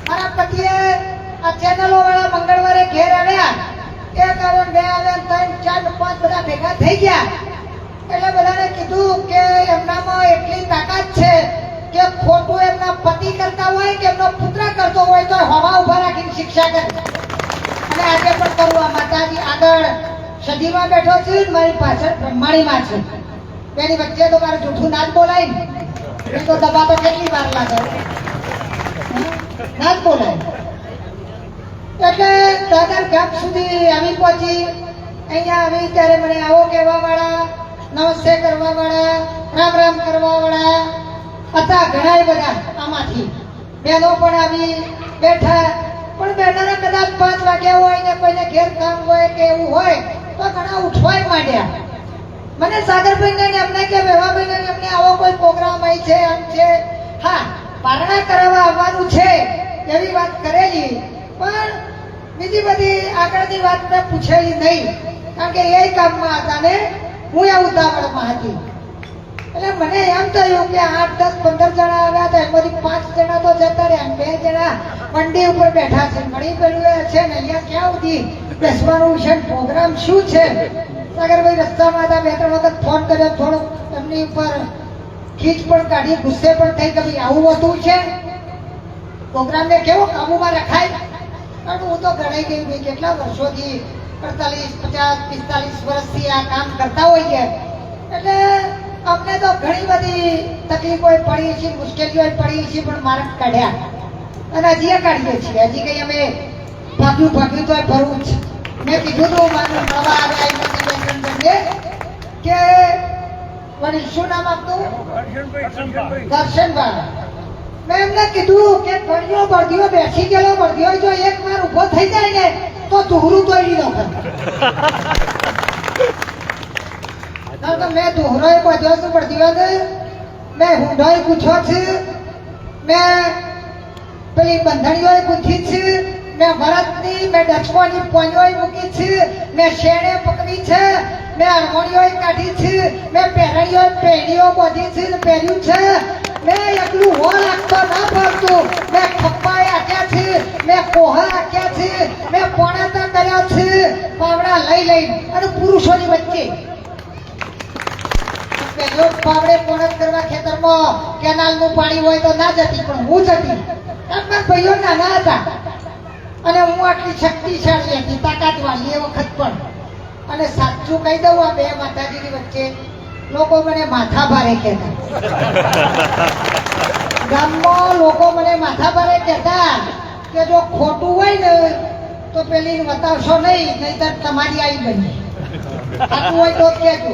મારા પતિએ આ ચેનલો વાળા મંગળવારે ઘેર આવ્યા, 1 આવે 2 આવે 3 4 5 બધા ભેગા થઈ ગયા. એટલે બધાને કીધું કે એમનામાં એટલી તાકાત છે કે ખોટું એમના પતિ કરતા હોય કે એમનો પુત્ર કરતો હોય તો હવા ઉભા રાખીને શિક્ષા કરે. અને આજે પણ કરું. આ માતાજી આગળ સદીમાં બેઠો છે, મારી પાછળ બ્રહ્માણીમાં છે. એની વચ્ચે તો મારે જૂઠું ના જ બોલાય ને. એ તો દબા તો કેટલી વાર લાગે, ના જ બોલાય. એટલે દાદર ગામ સુધી આવી પહોંચી. અહીંયા આવી ત્યારે મને આવો કહેવા વાળા, નમસ્તે કરવા વાળા, રામ રામ કરવા વાળા હતા ઘણા બધા. આમાંથી બહેનો પણ આવી બેઠા. પણ બહેનોને કદાચ 5 વાગ્યા હોય ને કોઈને ઘેર કામ હોય કે એવું હોય તો ઘણા ઉઠવાય માંડ્યા. મને સાગરભાઈને એમને કે વેવાભાઈને એમને આવો કોઈ પ્રોગ્રામ આવી છે, એમ છે. હા, પારણા કરાવવા આવવાનું છે એવી વાત કરેલી, પણ બીજી બધી આગળની વાત મેં પૂછેલી નહીં. કારણ કે એ કામમાં હતા ને હું એ ઉતાવળમાં હતી. એટલે મને એમ થયું કે 8 10 15 જણા આવ્યા હતા, એમાંથી 5 જણા તો જતા રહ્યા, 2 જણા મંડી ઉપર બેઠા છે. મળી પડ્યું છે ને અહીંયા ક્યાં સુધી બેસવાનું છે, પ્રોગ્રામ શું છે. સાગરભાઈ રસ્તામાં હતા, 2-3 વખત ફોન કર્યો, થોડુંક એમની ઉપર ખીચ પણ કાઢી, ગુસ્સે પણ થઈ કે ભાઈ આવું હતું છે, પ્રોગ્રામને કેવો કાબુમાં રખાય. કારણ હું તો ઘડાઈ ગઈ ભાઈ, કેટલા વર્ષોથી 48 50 45 વર્ષથી આ કામ કરતા હોઈએ. એટલે અમને તો ઘણી બધી તકલીફો પડી છે, મુશ્કેલીઓ પડી છે, પણ માર્ગ કાઢ્યા અને હજી કાઢીએ છીએ. હજી કઈ અમે ભાગ્યું તો ભરવું જ. મેં કીધું તું મારું નવા આવ્યા કે વડીલ શું નામ આપતું? દર્શનભાઈ. મેં એમને કીધું કે બળદીઓ બેસી ગયેલો બળદીઓ જો એક વાર ઉભો થઈ જાય ને તો દોહરું તોડી દો. કારણ કે મેં દોહરોય બાંધ્યો છું બળદીઓને, મેં હુંઢોય પૂછ્યો છે, મેં પેલી બંધણીઓય પૂછી છે, મેં ભરતની, મેં ડચકોની પોંજોય મૂકી છે, મેં શેણે પકડી છે, મેં અરમોણીઓય કાઢી છે, મેં પેઢીઓ બાંધી છે ને પહેર્યું છે. મેં એકલું હો લાગતો ના ફરતું. મેં ખપ્પાએ આખ્યા છે, મેં કોહા આખ્યા છે, મેં પોણાતા કર્યા છે પાવડા લઈ અને પુરુષોની વચ્ચે. પાવડે પોણત કરવા ખેતરમાં કેનાલનું પાણી હોય તો ના જતી, પણ હું જતી. મારા ભાઈઓ નાના હતા અને હું આટલી શક્તિશાળી હતી, તાકાતવાળી એ વખત પણ. અને સાચું કહી દઉં, આ 2 માતાજીની વચ્ચે લોકો મને માથા ભારે કહેતા. ગામમાં લોકો મને માથા ભારે કહેતા કે જો ખોટું હોય ને તો પેલી બતાવશો નહીં, નહીંતર તમારી આવી બની. આટલું હોય તો જ કહેજો.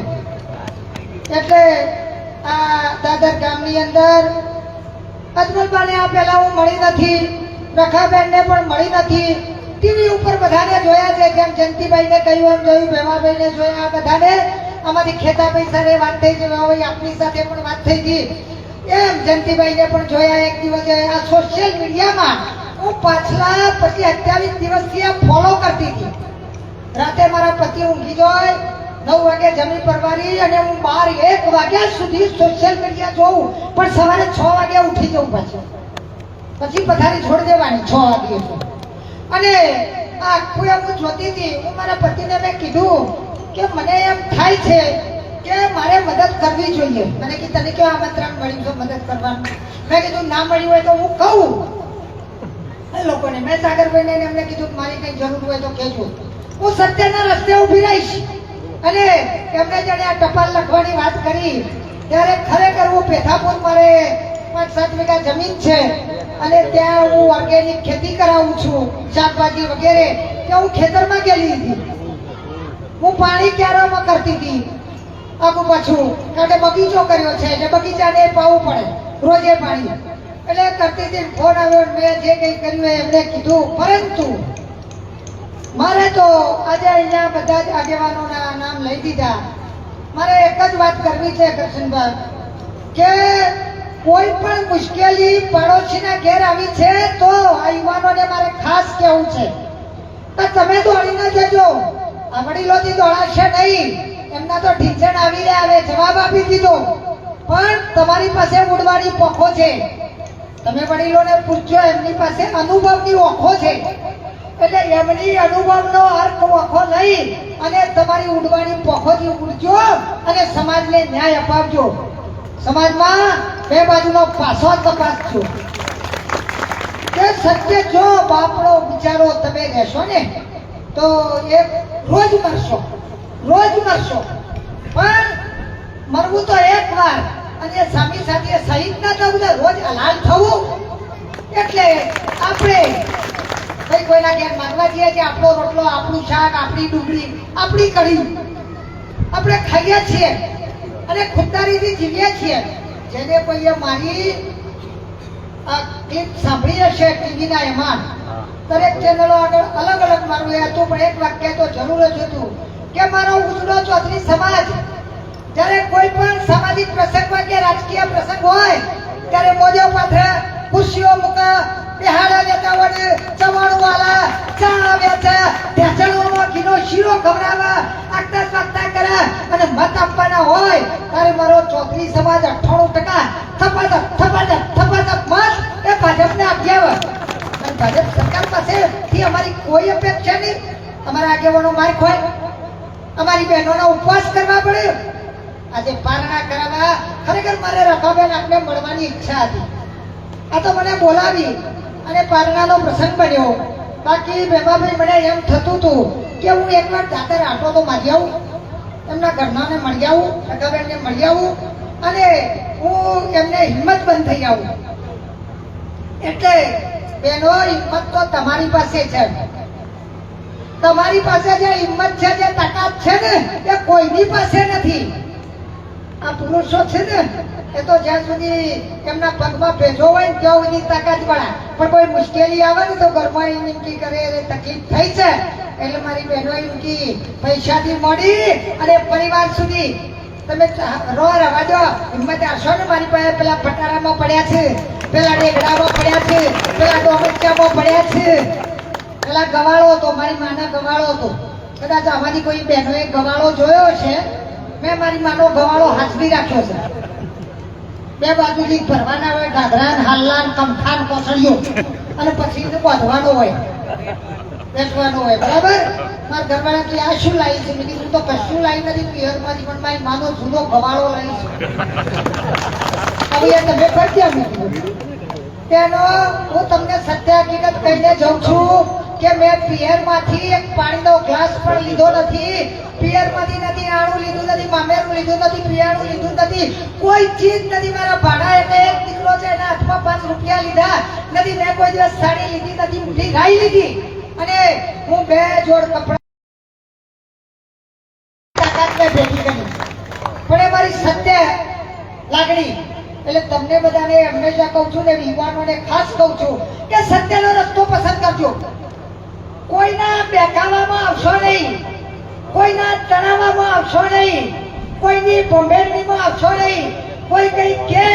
એટલે આ દાદર ગામની અંદર અજમલબાને આ પહેલા હું મળી નથી, રખાબેનને પણ મળી નથી. ટીવી ઉપર બધાને જોયા છે, જેમ જયંતિભાઈને કહ્યું એમ જોયું, ભેમાભાઈને જોયા. આ બધાને આમાંથી ખેતાભાઈ સાથે વાત થઈ છે, ભાઈ આપની સાથે પણ વાત થઈ હતી. એમ જયંતિભાઈને પણ જોયા એક દિવસે આ સોશિયલ મીડિયામાં. હું પાછલા 27 દિવસથી આ ફોલો કરતી હતી. રાતે મારા પતિ ઊંઘી જાય, 9 વાગે જમી પરવારી અને હું 12-1 વાગ્યા સુધી સોશિયલ મીડિયા જોઉં, પણ સવારે 6 વાગે ઉઠી જવું પછી પથારી છોડી દેવાની 6 વાગે. અને આ આખું હું જોતી હતી. હું મારા પતિને મેં કીધું કે મને એમ થાય છે કે મારે મદદ કરવી જોઈએ. મને કે તને કેવું આમંત્રણ મળ્યું છે મદદ કરવાનું? મેં કીધું ના મળ્યું હોય તો હું કહું એ લોકોને. મેં સાગરભાઈને એમને કીધું કે મારી કંઈ જરૂર હોય તો કહેજો, હું સત્યના રસ્તે ઊભી રહીશ. અને એમને જાણે આ ટપાલ લખવાની વાત કરી ત્યારે ખરેખર હું પેથાપુર મારે 5-7 વીઘા જમીન છે અને ત્યાં હું ઓર્ગેનિક ખેતી કરાવું છું, શાકભાજી વગેરે. ત્યાં હું ખેતરમાં ગયેલી હતી. હું પાણી ક્યારામાં કરતી હતી આગું પાછું, કારણ કે બગીચો કર્યો છે એટલે બગીચાને પાવું પડે રોજે પાણી. એટલે કરતી હતી. ફોન આવ્યો, મેં જે કંઈ કર્યું એમણે કીધું. પરંતુ મારે તો આજે અહીંયા બધા જ આગેવાનોના નામ લઈ દીધા. મારે એક જ વાત કરવી છે કરશનભાઈ, કે કોઈ પણ મુશ્કેલી પાડોશીના ઘેર આવી છે તો આ યુવાનોને મારે ખાસ કહેવું છે કે તમે દોડીને જજો. આ વડીલોથી દોડાશે નહીં. એમના તો ઢીંચણ આવી રહ્યા, હવે જવાબ આપી દીધો. પણ તમારી પાસે ઉડવાની પોખો છે. તમે વડીલોને પૂછજો, એમની પાસે અનુભવની ઓખો છે. એટલે એમની અનુભવનો અર્થ ઓખો નહીં અને તમારી ઉડવાની પોખોથી ઉડજો અને સમાજને ન્યાય અપાવજો. સમાજમાં બે બાજુનો પાસો તપાસજો. કે સત્ય જો બાપડો બિચારો તમે રહેશો ને તો એ રોજ મરશો. પણ મરવું તો એક વાર, અને સામી સાથે શહીદ ના થવું, રોજ હલાલ થવું. એટલે આપણે કઈ કોઈના ઘેર માંગવા જઈએ કે આપણો રોટલો, આપણું શાક, આપણી ડુંગળી, આપણી કઢી આપણે ખાઈએ છીએ અને ખુદદારીથી જીવીએ છીએ. જેને કોઈએ મારી ક્લિપ સાંભળી હશે ટીવીના, એમાં દરેક ચેનલો આગળ અલગ અલગ મારું એ હતું, પણ એક વાક્ય તો જરૂર જ હતું કે મારો ઉજળો ચૌધરી સમાજ જ્યારે કોઈ પણ સામાજિક પ્રસંગ હોય કે રાજકીય પ્રસંગ હોય ત્યારે મોજો પાથરે, ખુશીઓ મૂકે, બિહાડા લેતા હોય, ચવાણું વાળા ચા વેચે, ઢેસણોમાં ઘીનો શીરો ખવડાવે, આગતા સ્વાગતા કરે અને મત આપવાના હોય ત્યારે મારો ચૌધરી સમાજ 98% થપાધપ મત એ ભાજપને આપી આવે. અને ભાજપ સરકાર પાસેથી અમારી કોઈ અપેક્ષા નહીં. અમારા આગેવાનો માર્ક હોય, અમારી બહેનોનો ઉપવાસ કરવા પડે. આજે પારણા કરાવવા ખરેખર મારે રખાબેન આપને મળવાની ઈચ્છા હતી. આ તો મને બોલાવી અને પારણાનો પ્રસંગ બન્યો. બાકી ભેમાભાઈ મને એમ થતું હતું કે હું એકવાર દાદર આટો તો મારી આવું, એમના ઘરનાને મળી આવું, રખાબેનને મળી આવું અને હું એમને હિંમત બંધ થઈ આવું. એટલે બેનો, હિંમત તો તમારી પાસે છે. તમારી પાસે જે હિંમત છે, જે તાકાત છે ને, એ કોઈની પાસે નથી. આ પુરુષો છે ને એ તો જ્યાં સુધી એમના પગમાં ભેજો હોય ને ત્યાં સુધી તાકાત વાળા, પણ કોઈ મુશ્કેલી આવે ને તો ઘરમાં વિનંતી કરે, તકલીફ થઈ છે એટલે મારી બહેનો વિનંતી પૈસાથી મળી અને પરિવાર સુધી તમે રવા દો. હિંમત આવશો ને, મારી પાસે પેલા પટારામાં પડ્યા છે, પેલા ડેગડામાં પડ્યા છે, પેલા ડોમચામાં પડ્યા છે, પેલા ગવાળો હતો, મારી માના ગવાળો હતો. કદાચ આમાંથી કોઈ બહેનોએ ગવાળો જોયો છે. મેં મારી માનો ગવાળો હાજરી રાખ્યો છે. બે બાજુથી ભરવાના હોય, ગાધરા, હાલ્લા, કમઠાન, કોસળીઓ, અને પછી બાંધવાનો હોય, બેસવાનો હોય. બરાબર? મારા ઘરવાળા કે આ શું લાવી છે? મેં કીધું તો કશું લાવી નથી પિયરમાંથી, પણ મારી માનો જૂનો ગવાળો લાવી છે. હવે એ તમે કરજો. તેનો હું તમને સત્ય હકીકત કહીને જાઉં છું કે મેં પિયરમાંથી એક પાણીનો ગ્લાસ પણ લીધો નથી. પિયરમાંથી નથી આણું લીધું નથી, મામેરું લીધું નથી, પિયાણું લીધું નથી, કોઈ ચીજ નથી. મારા ભાડા એટલે એક દીકરો છે, એના હાથમાં 5 રૂપિયા લીધા નથી. મેં કોઈ દિવસ સાડી લીધી નથી, મુઠ્ઠી ગાઈ લીધી. અને હું 2 જોડ કપડા તાકાતને ભેગી કરી, પણ એ મારી સત્ય લાગણી. એટલે તમને બધાને હંમેશા કહું છું ને યુવાનોને ખાસ કહું છું કે સત્યનો રસ્તો પસંદ કરજો. કોઈના બેકાવામાં આવશો નહીં, કોઈના તણાવમાં આવશો નહીં, કોઈની બોંબેડીમાં આવશો નહીં. કોઈ કઈ કે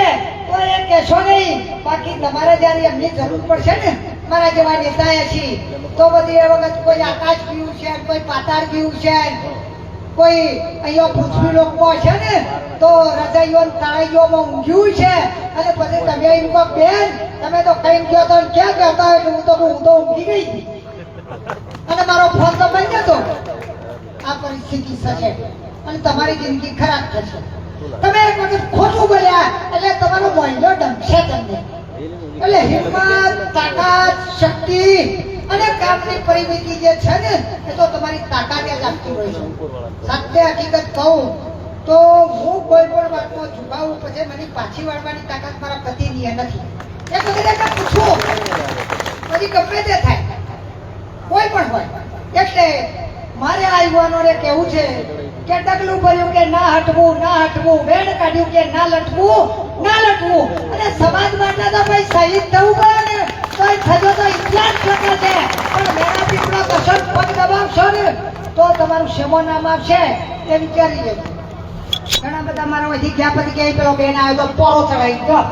તો એ કહેશો નહીં. બાકી તમારે જ્યારે એમની જરૂર પડશે ને, મારા જેવા નેતાએ છીએ, તો બધી એ વખત કોઈ આકાશ ગયું છે, કોઈ પાતાળ ગયું છે, કોઈ અહીંયા પૃથ્વી લોકો છે ને તો રજાઈઓ તળાઈઓમાં ઊંઘ્યું છે, અને પછી તમે એમ કહો બેન તમે તો કઈ ગયો તો ક્યાં કહેતા હોય હું તો ઊંઘી ગઈ હતી અને મારો ફોન તો બંધ હતો. આ પરિસ્થિતિ થશે અને તમારી જિંદગી ખરાબ થશે. તમે એક વખત ખોટું બોલ્યા એટલે તમારો મોહિલો ડમશે તમને. એટલે હિંમત, તાકાત, શક્તિ અને કામની પરિમિતિ જે છે ને એ તો તમારી તાકાતે જ આપતી હોય છે. સત્ય હકીકત કહું તો હું કોઈ પણ વાતમાં ઝુકાવું પછી મને પાછી વાળવાની તાકાત મારા પતિની નથી. એ બધાને પૂછું પછી ગમે તે થાય, કોઈ પણ હોય. એટલે મારે આ યુવાનોને કહેવું છે કે ડગલું ભર્યું કે ના હટવું, ના હટવું, વેણ કાઢ્યું કે ના લટવું, ના લટવું. અને સમાજ માટે તો ભાઈ શહીદ થવું પડે ને તો થજો તો ઇતિહાસ લખે છે, પણ મેરા પીપળો કસર પગ દબાવશો ને તો તમારું શેમો નામ આવશે એ વિચારી લેજો. ઘણા બધા મારા વધી ગયા પછી કે પેલો બેન આવ્યો તો પોરો ચડાવી ગયો.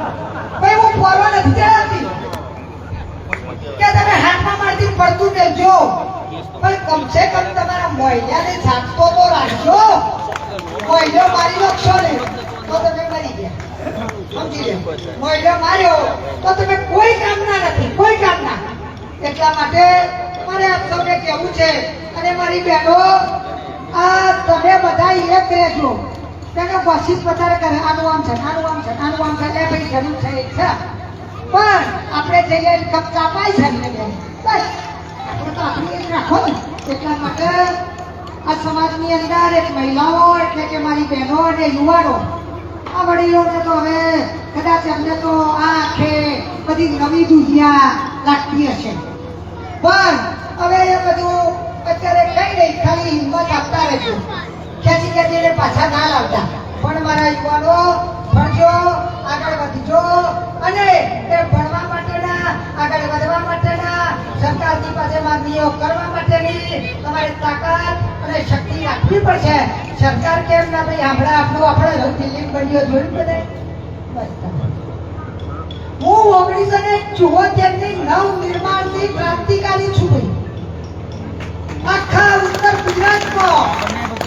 ભાઈ હું પોરો નથી ચડાવતી કે તમે હાથમાં મારથી પડતું દેજો, પણ કમસે કમ તમારા મહિલાને જાગતો તો રાખજો. મહિલો મારી નાખશો ને તો તમે મરી ગયા, સમજી લે. મહિલો માર્યો તો તમે કોઈ કામના નથી, કોઈ કામના. એટલા માટે મારે આપ સૌને કહેવું છે, અને મારી બહેનો આ તમે બધા એક રહેજો. તેને કોશિશ વધારે કરે આનું આમ છે, આનું આમ છે, આનું આમ છે, એ ભાઈ જરૂર છે છે, પણ આપણે જઈએ કપ કાપાય છે ને બસ આપણે તો આપણી એક રાખો ને. એટલા માટે આ સમાજની અંદર એક મહિલાઓ એટલે કે મારી બહેનો અને યુવાનો, આ વડીલોને તો હવે કદાચ એમને તો આ આખે બધી નવી દુનિયા લાગતી હશે, પણ હવે એ બધું અત્યારે કઈ નહીં, ખાલી હિંમત આપતા રહેજો, ખેંચી ખેંચીને પાછા ના લાવતા. પણ મારા યુવાનો ભણજો, આગળ વધજો, અને એ ભણવા માટેના, આગળ વધવા માટેના, સરકારની પાસે માંગણીઓ કરવા માટેની તમારે તાકાત અને શક્તિ રાખવી પડશે. સરકાર કેમ ના ભાઈ આપણે નવું બિલ્ડિંગ બન્યો જોયું બધે. હું 1974 ની નવનિર્માણની ક્રાંતિકારી છું ભાઈ. આખા ઉત્તર ગુજરાતમાં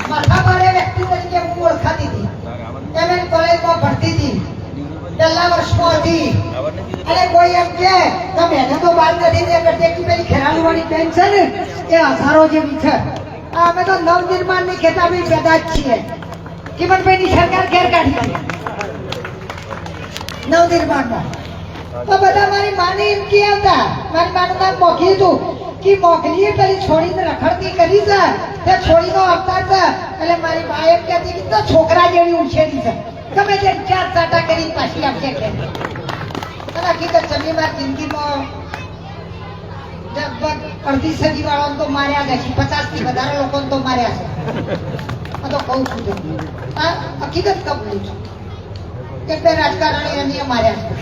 માથાભારે વ્યક્તિ તરીકે હું ઓળખાતી હતી. એમએન કોલેજમાં ભણતી હતી, પહેલા વર્ષમાં હતી. અને કોઈ એમ કે તમે તો બાર નથી ને કરતી પેલી ખેરાલુ વાળી બેન છે ને એ હજારો જેવી છે. અમે તો નવનિર્માણની ખેતાબી પેદા જ છીએ. કિમનભાઈની સરકાર ઘેર કાઢી નવનિર્માણમાં. તો બધા મારી માને એમ કે આવતા, મારી માનું નામ મોઘી હતું કે મોઘલીએ પેલી છોડીને રખડતી કરી છે તે છોડીનો અવતાર છે. એટલે મારી બા એમ કહેતી કે તો છોકરા જેવી ઉછેરી છે, ગમે તે 4 ચાટા કરી પાછી આપશે કે. અને હકીકત જમી મારી જિંદગીમાં લગભગ અડધી સદી વાળાને તો માર્યા જ છે, 50 થી વધારે લોકોને તો માર્યા છે. આ તો કહું છું આ હકીકત કબૂલું છું કે 2 રાજકારણી એને માર્યા છે.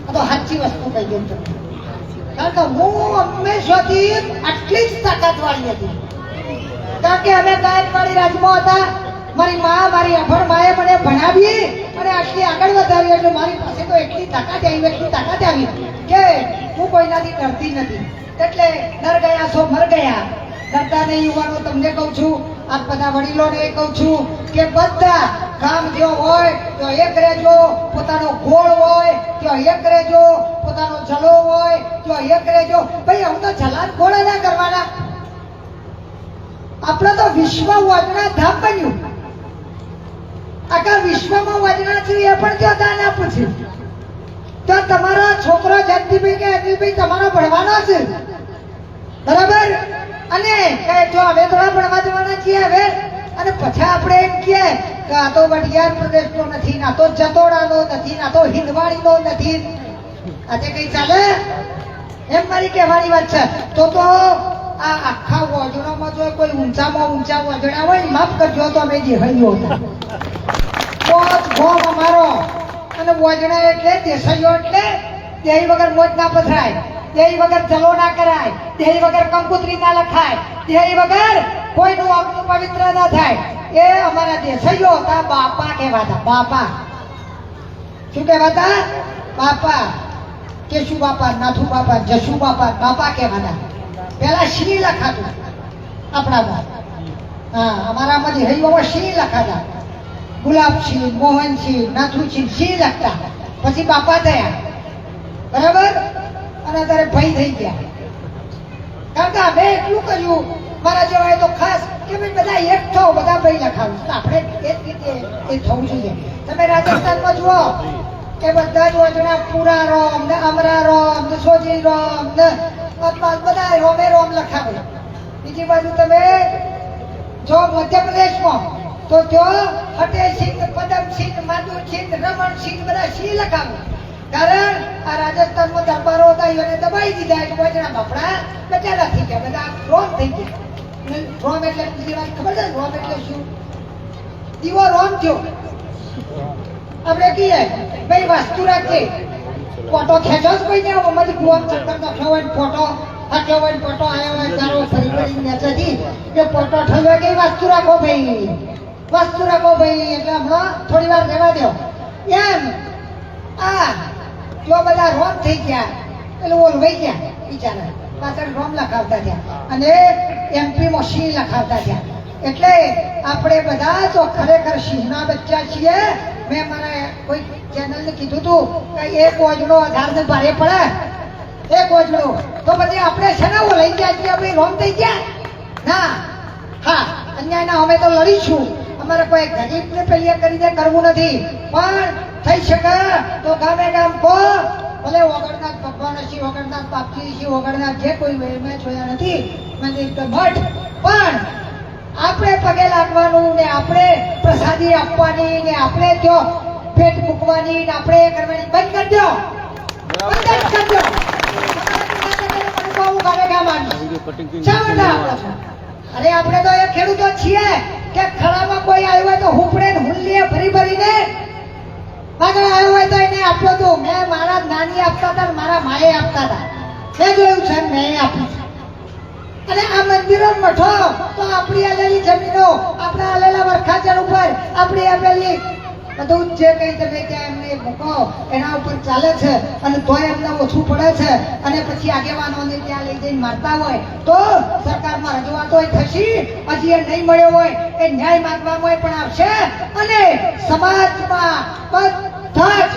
આ તો સાચી વસ્તુ કહી દઉં છું, કારણ કે હું હંમેશાથી આટલી જ તાકાત વાળી હતી. કારણ કે અમે ગાયકવાડી રાજમાં હતા. મારી મા, મારી અભણ માએ મને ભણાવી અને આટલી આગળ વધારી, એટલે મારી પાસે તો એટલી તાકાત આવી કે હું કોઈનાથી ડરતી નથી. એટલે ડર ગયા છો મર ગયા. ડરતા નહીં યુવાનો, તમને કહું છું, આ બધા વડીલોને કહું છું કે બધા કામ જો હોય તો એક રહેજો, પોતાનો ગોળ હોય તો એક રહેજો, પોતાનો જલો હોય તો એક રહેજો. ભાઈ હું તો જલાન ગોળ ના કરવાના. આપણે તો વિશ્વ વાજના ધામ બન્યું. આખા વિશ્વમાં વાજના છે એ પણ જો દાન આપું છું તો તમારો છોકરો જગદીભાઈ કે અનિલભાઈ તમારો ભણવાનો છે, બરાબર? અને જો હવે થોડા ભણવા જવાના છીએ હવે, અને પછી આપણે એમ કહીએ કે આ તો વડિયાર પ્રદેશનો નથી, ના તો જતોડાનો નથી, ના તો હિંદવાડીનો નથી. આજે કઈ ચાલે? એમ મારી કહેવાની વાત છે. તો આ આખા વોજડામાં જો કોઈ ઊંચામાં ઊંચા વોજડા હોય ને માફ કરજો તો અમે દેખાઈઓ હતા. મોજ ભોમ અમારો અને વોજડા એટલે દેસાઈઓ એટલે દેહી વગર મોજ ના પથરાય, દેહી વગર જલો ના કરાય, દેહી વગર કંકુતરી ના લખાય, દેહી વગર કોઈનું આપણું પવિત્ર ના થાય. એ અમારા દેસાઈઓ હતા. બાપા કહેવાતા. બાપા શું કહેવાતા? બાપા. કેશુ બાપા, નાથુ બાપા, જશુ બાપા, બાપા કહેવાતા. પેલા શ્રી લખાતું આપણામાં. હા, અમારામાં દેહઈઓમાં શ્રી લખાતા. ગુલાબસિંહ, મોહનસિંહ, નાથુસિંહ શ્રી લખતા. પછી બાપા થયા. બરાબર. અને અત્યારે ભાઈ થઈ ગયા. કારણ કે અમે એટલું કર્યું મારા જેવાએ તો ખાસ કે ભાઈ બધા એક થાવ, બધા ભાઈ લખાવું. આપણે એ જ રીતે એ થવું જોઈએ. તમે રાજસ્થાનમાં જુઓ કે બધા જ વચના પૂરા રોમ ને અમરા રોમ ને સોજી રોમ ને બધા રોમે રોમ લખાવે. બીજી બાજુ તમે જો મધ્યપ્રદેશમાં તો ત્યાં ફતેહસિંહ, પદમસિંહ, માધુસિંહ, રમણસિંહ બધા સિંહ લખાવે. કારણ આ રાજસ્થાનમાં દરબારો હતા એને દબાઈ દીધા એટલે વચના બફડા બચેલા થઈ ગયા, બધા રોમ થઈ ગયા. રોમ એટલે બીજી વાત ખબર છે? રોમ એટલે શું? દીવો રોમ થયો. આપણે કહીએ ભાઈ વાસ્તુ રાખજે, ફોટો ખેંચો જ કોઈ ને અમારી ગુવામ ચક્કર નાખ્યો હોય ફોટો હાખ્યો હોય ફોટો આવ્યો હોય તારો ફરી ફરી નેચેથી કે ફોટો ઠલ્યો કે વાસ્તુ રાખો ભાઈ, વાસ્તુ રાખો ભાઈ. એટલે હમણાં થોડી વાર રહેવા દો એમ. આ જો બધા રોમ થઈ ગયા એટલે ઓલવાઈ ગયા બિચારા, પાછળ રોમ લખાવતા થયા અને એમપીમાં સિંહ લખાવતા થયા. એટલે આપણે બધા તો ખરેખર સિંહના બચ્ચા છીએ. મેં મારા કોઈ ચેનલને કીધું હતું કે એક ઓજડો 18 ભારે પડે, એક ઓજડો તો પછી આપણે છે ને લઈ ગયા છીએ આપણે રોમ થઈ ગયા ના. હા, અન્યાયના અમે તો લડીશું. અમારે કોઈ ગરીબને પેલી કરીને કરવું નથી, પણ થઈ શકે તો ગામે ગામ કો ભલે વગરનાથ ભગવાન છે, વગરનાથ બાપજી છે, વગરનાથ જે કોઈ મેં જોયા નથી મંદિર તો મઠ, પણ આપણે પગે લાગવાનું ને આપણે પ્રસાદી આપવાની ને આપણે ત્યાં પેટ મૂકવાની ને આપણે કરવાની બંધ કરજો, બંધ જ કરજો. અરે આપણે તો એ ખેડૂતો છીએ કે ખળામાં કોઈ આવ્યો હોય તો હુપડે ને હુલ્લીએ ભરી ભરીને આગળ આવ્યો હોય તો એને આપ્યો તો. મેં મારા નાની આપતા હતા ને મારા માએ આપતા હતા, મેં જોયું છે, મેં આપ્યું છે. અને આ મંદિરો મઠો તો આપણી આલેલી જમીનો, આપણા આલેલા વરખાજળ ઉપર આપણી આપેલી બધું જે કઈ તમે ત્યાં એમને મૂકો એના ઉપર ચાલે છે અને તોય એમને ઓછું પડે છે. અને પછી આગેવાનોને ત્યાં લઈ જઈને મારતા હોય તો સરકારમાં રજૂઆતો થશે. હજી એ નહીં મળ્યો હોય એ ન્યાય માંગવામાં પણ આવશે. અને સમાજમાં બધા જ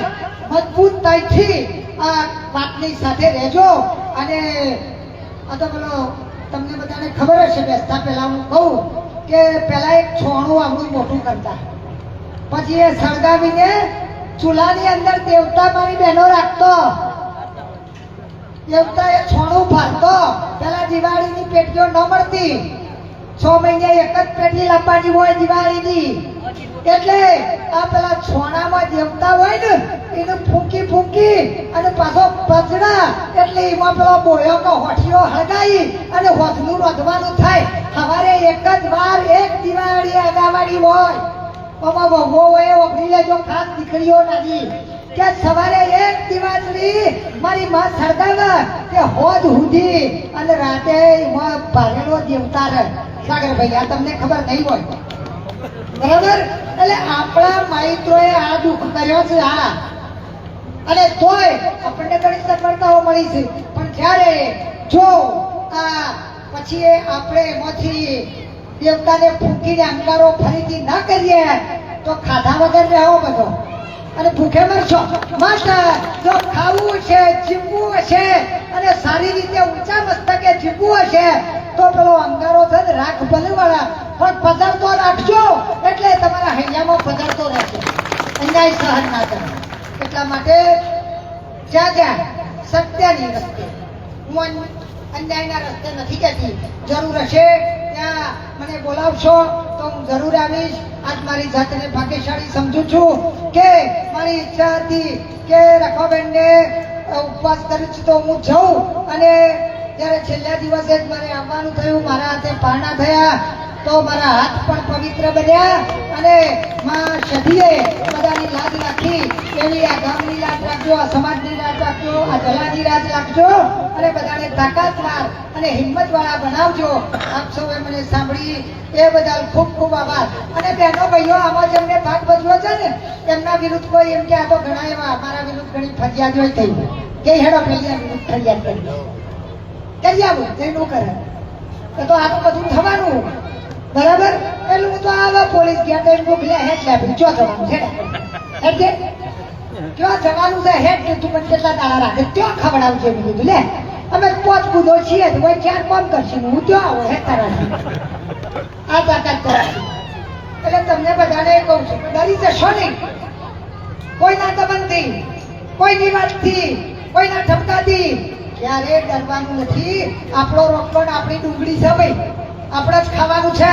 મજબૂતાઈથી આ વાતની સાથે રહેજો. અને આ તો પેલો તમને બધાને ખબર હશે, બેસતા પહેલા હું કહું કે પહેલા એક છોણું આપણું મોટું કરતા, પછી એ સળગાવીને ચૂલાની અંદર દેવતા મારી બહેનો રાખતો, દેવતા એ છોણું ફાડતો. પેલા દિવાળીની પેટીઓ ન મળતી, 6 મહિને એક જ પેટી લાવવાની હોય દિવાળીની. એટલે આ પેલા છોણામાં દેવતા હોય ને એને ફૂંકી ફૂંકી અને પાછો પચડા એટલે એમાં પેલો બોયો કે હોઠીઓ હળગાઈ અને હોઠનું રોધવાનું થાય. સવારે એક જ વાર એક દિવાળી આગાવાળી હોય. બાબા વહુઓ હોય ઓગળી લેજો, ખાસ દીકરીઓ નથી કે સવારે એક દિવાળી મારી માં સળગાવે કે હોદ સુધી અને રાતે એમાં ભારેલો દેવતા રહે. સાગરભાઈ આ તમને ખબર નહીં હોય બરાબર? એટલે આપણા માઇત્રોએ આ દુઃખ કર્યો છે આ, અને તોય આપણને ઘણી સફળતાઓ મળી છે. પણ જ્યારે જો આ પછી આપણે એમાંથી દેવતાને ફૂંકીને અંગારો ફરીથી ના કરીએ તો ખાધા વગર રહેવો બધો અને ભૂખે મરશો. માટે જો ખાવું છે, જીવવું હશે અને સારી રીતે ઊંચા મસ્તકે જીવવું હશે તો પેલો અંગારો છે ને રાખ ભલે વાળા પણ પધારતો રાખજો એટલે તમારા હૈયામાં પધારતો રહેશે, અન્યાય સહન ના કરે. એટલા માટે જ્યાં જ્યાં સત્યની રસ્તે, હું અન્યાયના રસ્તે નથી કહેતી, જરૂર હશે ત્યાં મને બોલાવશો તો હું જરૂર આવીશ. આજ મારી જાતને ભાગ્યશાળી સમજુ છું કે મારી ઈચ્છા હતી કે રખવાબેનને ઉપવાસ કરું છું તો હું જઉં. અને જ્યારે છેલ્લા દિવસે જ મારે આવવાનું થયું, મારા હાથે પારણા થયા તો મારા હાથ પણ પવિત્ર બન્યા. અને માં સધીએ બધાની લાજ રાખી એવી આ ગામની લાજ રાખજો, આ સમાજની લાજ રાખજો, આ જલાની લાજ રાખજો અને બધાને તાકાતવાર અને હિંમતવાળા બનાવજો. આપ સૌએ મને સાંભળી એ બદલ ખૂબ ખૂબ આભાર. અને બહેનો ભાઈઓ આમાં જેમને ભાગ ભજવો છે ને એમના વિરુદ્ધ કોઈ એમ કે આ તો ઘણા એવા અમારા વિરુદ્ધ ઘણી ફરિયાદો થઈ કે હેડો પેલી વિરુદ્ધ ફરિયાદ કરી આવું એનું કરે તો આ તો બધું થવાનું બરાબર. એટલે હું તો આવા પોલીસ ગયા તો મોકલ્યા હેઠ લાવી ચો જવાનું છે હેઠ ક્યાં જવાનું છે હેઠ તું મને કેટલા દાડા રાખે ત્યાં ખવડાવજે મેં કીધું લે અમે 5 બુધો છીએ તો ભાઈ 4 કામ કરશું હું ત્યાં આવો હે તારા આ તાકાત કરાવી. એટલે તમને બધાને કહું છું કે ડરી જશો નહીં, કોઈના દબનથી, કોઈની વાતથી, કોઈના ઠપકાથી ક્યારે ડરવાનું નથી. આપણો રોટલો ને આપણી ડુંગળી છે ભાઈ, આપણે જ ખાવાનું છે.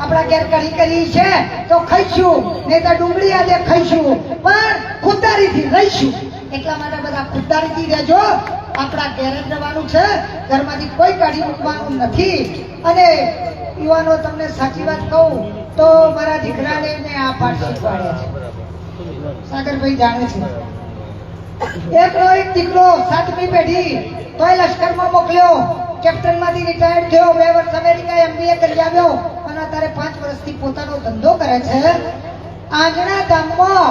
આપણા ઘેર કઢી કરી છે તો ખાઈશું, નહીં તો ડુંગળી આજે ખાઈશું, પણ ખુદદારીથી રહીશું. એટલા માટે બધા ખુદદારીથી રહેજો. આપણા ઘેર જ રહેવાનું છે, ઘરમાંથી કોઈ કાઢી મૂકવાનું નથી. અને યુવાનો તમને સાચી વાત કહું તો મારા દીકરાને મેં આ પાઠ શીખવાડ્યા છે. સાગરભાઈ જાણે છે. એકનો એક દીકરો 7મી પેઢી તોય લશ્કરમાં મોકલ્યો, કેપ્ટનમાંથી રિટાયર્ડ થયો, 2 વર્ષ અમેરિકા MBA કરી આવ્યો અને અત્યારે 5 વર્ષથી પોતાનો ધંધો કરે છે. આંજણા ગામમાં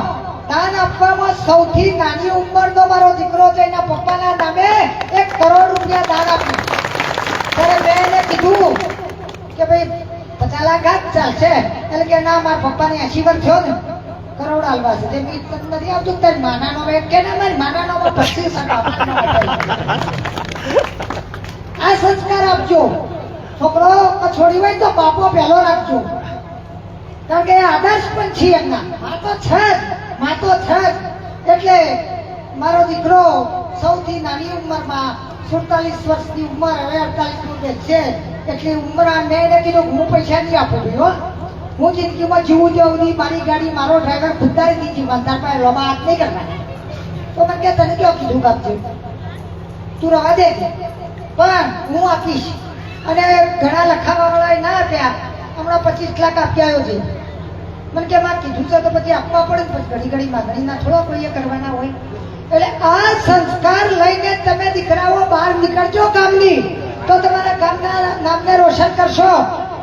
દાન આપવામાં સૌથી નાની ઉંમરનો મારો દીકરો છે. એના પપ્પાના નામે 1 કરોડ રૂપિયા દાન આપ્યું. ત્યારે મેં એને કીધું કે ભાઈ 50 લાખ જ ચાલશે. એટલે કે ના, મારા પપ્પાને 80 વર્ષ થયો ને, કરોડ આલવા છે. તે નથી આવતું તારી માના નો કે ના, મારી માના નો 25 આ સંસ્કાર આપજો. છોકરો છોડી હોય તો બાપો પહેલો રાખજો, કારણ કે આદર્શ પણ છે એમના. માં તો છે જ, માં તો છે જ. એટલે મારો દીકરો સૌથી નાની ઉંમરમાં 47 વર્ષની ઉંમર, હવે 48 નું છે. એટલી ઉંમર મેં એને કીધું હું પૈસા નહીં આપું ભાઈ, હું જિંદગીમાં જીવું ત્યાં સુધી મારી ગાડી મારો ડ્રાઈવર ખુદદારીથી જીવવાનું, તાર પાસે લોબા હાથ નહીં કરવાના. તો મને કે તને કેવું કીધું કાપજે, તું રવા દે પણ હું આપીશ. અને ઘણા લખાવાવાળાએ ના આપ્યા, હમણાં 25 લાખ આપી આવ્યો છે. મને કે માં કીધું છે તો પછી આપવા પડે ને, પછી ઘડી ઘડી માગણીના થોડા કોઈએ કરવાના હોય. એટલે આ સંસ્કાર લઈને તમે દીકરાઓ બહાર નીકળજો ગામની, તો તમારા ગામના નામને રોશન કરશો,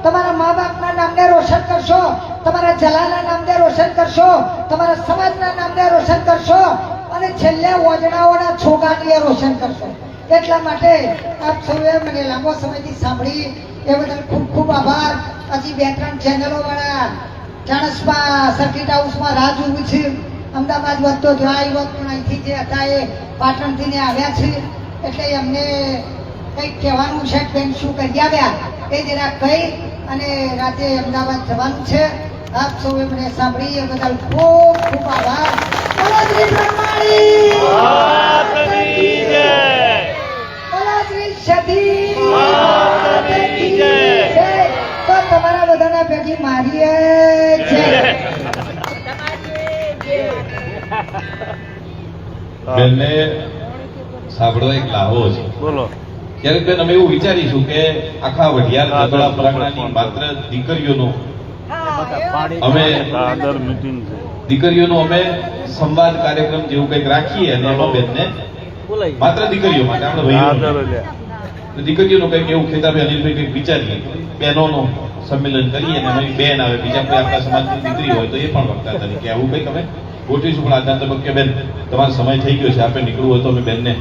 તમારા મા બાપના નામને રોશન કરશો, તમારા જલાના નામને રોશન કરશો, તમારા સમાજના નામને રોશન કરશો અને છેલ્લે ઓજણાઓના છોગાની રોશન કરશો. એટલા માટે આપ સૌએ મને લાંબો સમયથી સાંભળી એ બદલ ખૂબ ખૂબ આભાર. હજી 2-3 ચેનલો વાળા ચાણસમાં સર્કિટ હાઉસમાં રાહ જોવું છે. અમદાવાદ વધતો ત્યાં આવ્યો પણ અહીંથી જે હતા એ પાટણથી ને આવ્યા છે. એટલે અમને કંઈક કહેવાનું છે, બેન શું કરી આવ્યા એ જરા કહી અને રાતે અમદાવાદ જવાનું છે. આપ સૌએ મને સાંભળી એ બદલ ખૂબ ખૂબ આભાર. બોલો શ્રી બ્રહ્માણી, બોલો શ્રી સતી જય. તો તમારા બધાના ભેગી મારી છે. બેનને સાંભળો એક લાવો છે. બોલો. ક્યારેક બેન અમે એવું વિચારીશું કે આખા વઢિયાર ગઢડા પરાગણાની માત્ર દીકરીઓનું અમે દીકરીઓનો અમે સંવાદ કાર્યક્રમ જેવું કંઈક રાખીએ અને એમાં બેનને માત્ર દીકરીઓ માટે આપણે ભાઈઓ દીકરીઓનું કંઈક એવું ખેતાભાઈ અનિલભાઈ કંઈક વિચારીએ, બહેનોનું સંમેલન કરીએ અને અમારી બેન આવે, બીજા કોઈ આપણા સમાજની દીકરી હોય તો એ પણ વક્તા તરીકે આવું કંઈક અમે ગોઠવીશું. પણ આજના તબક્કે બેન તમારો સમય થઈ ગયો છે, આપણે નીકળવું હોય તો અમે બેનને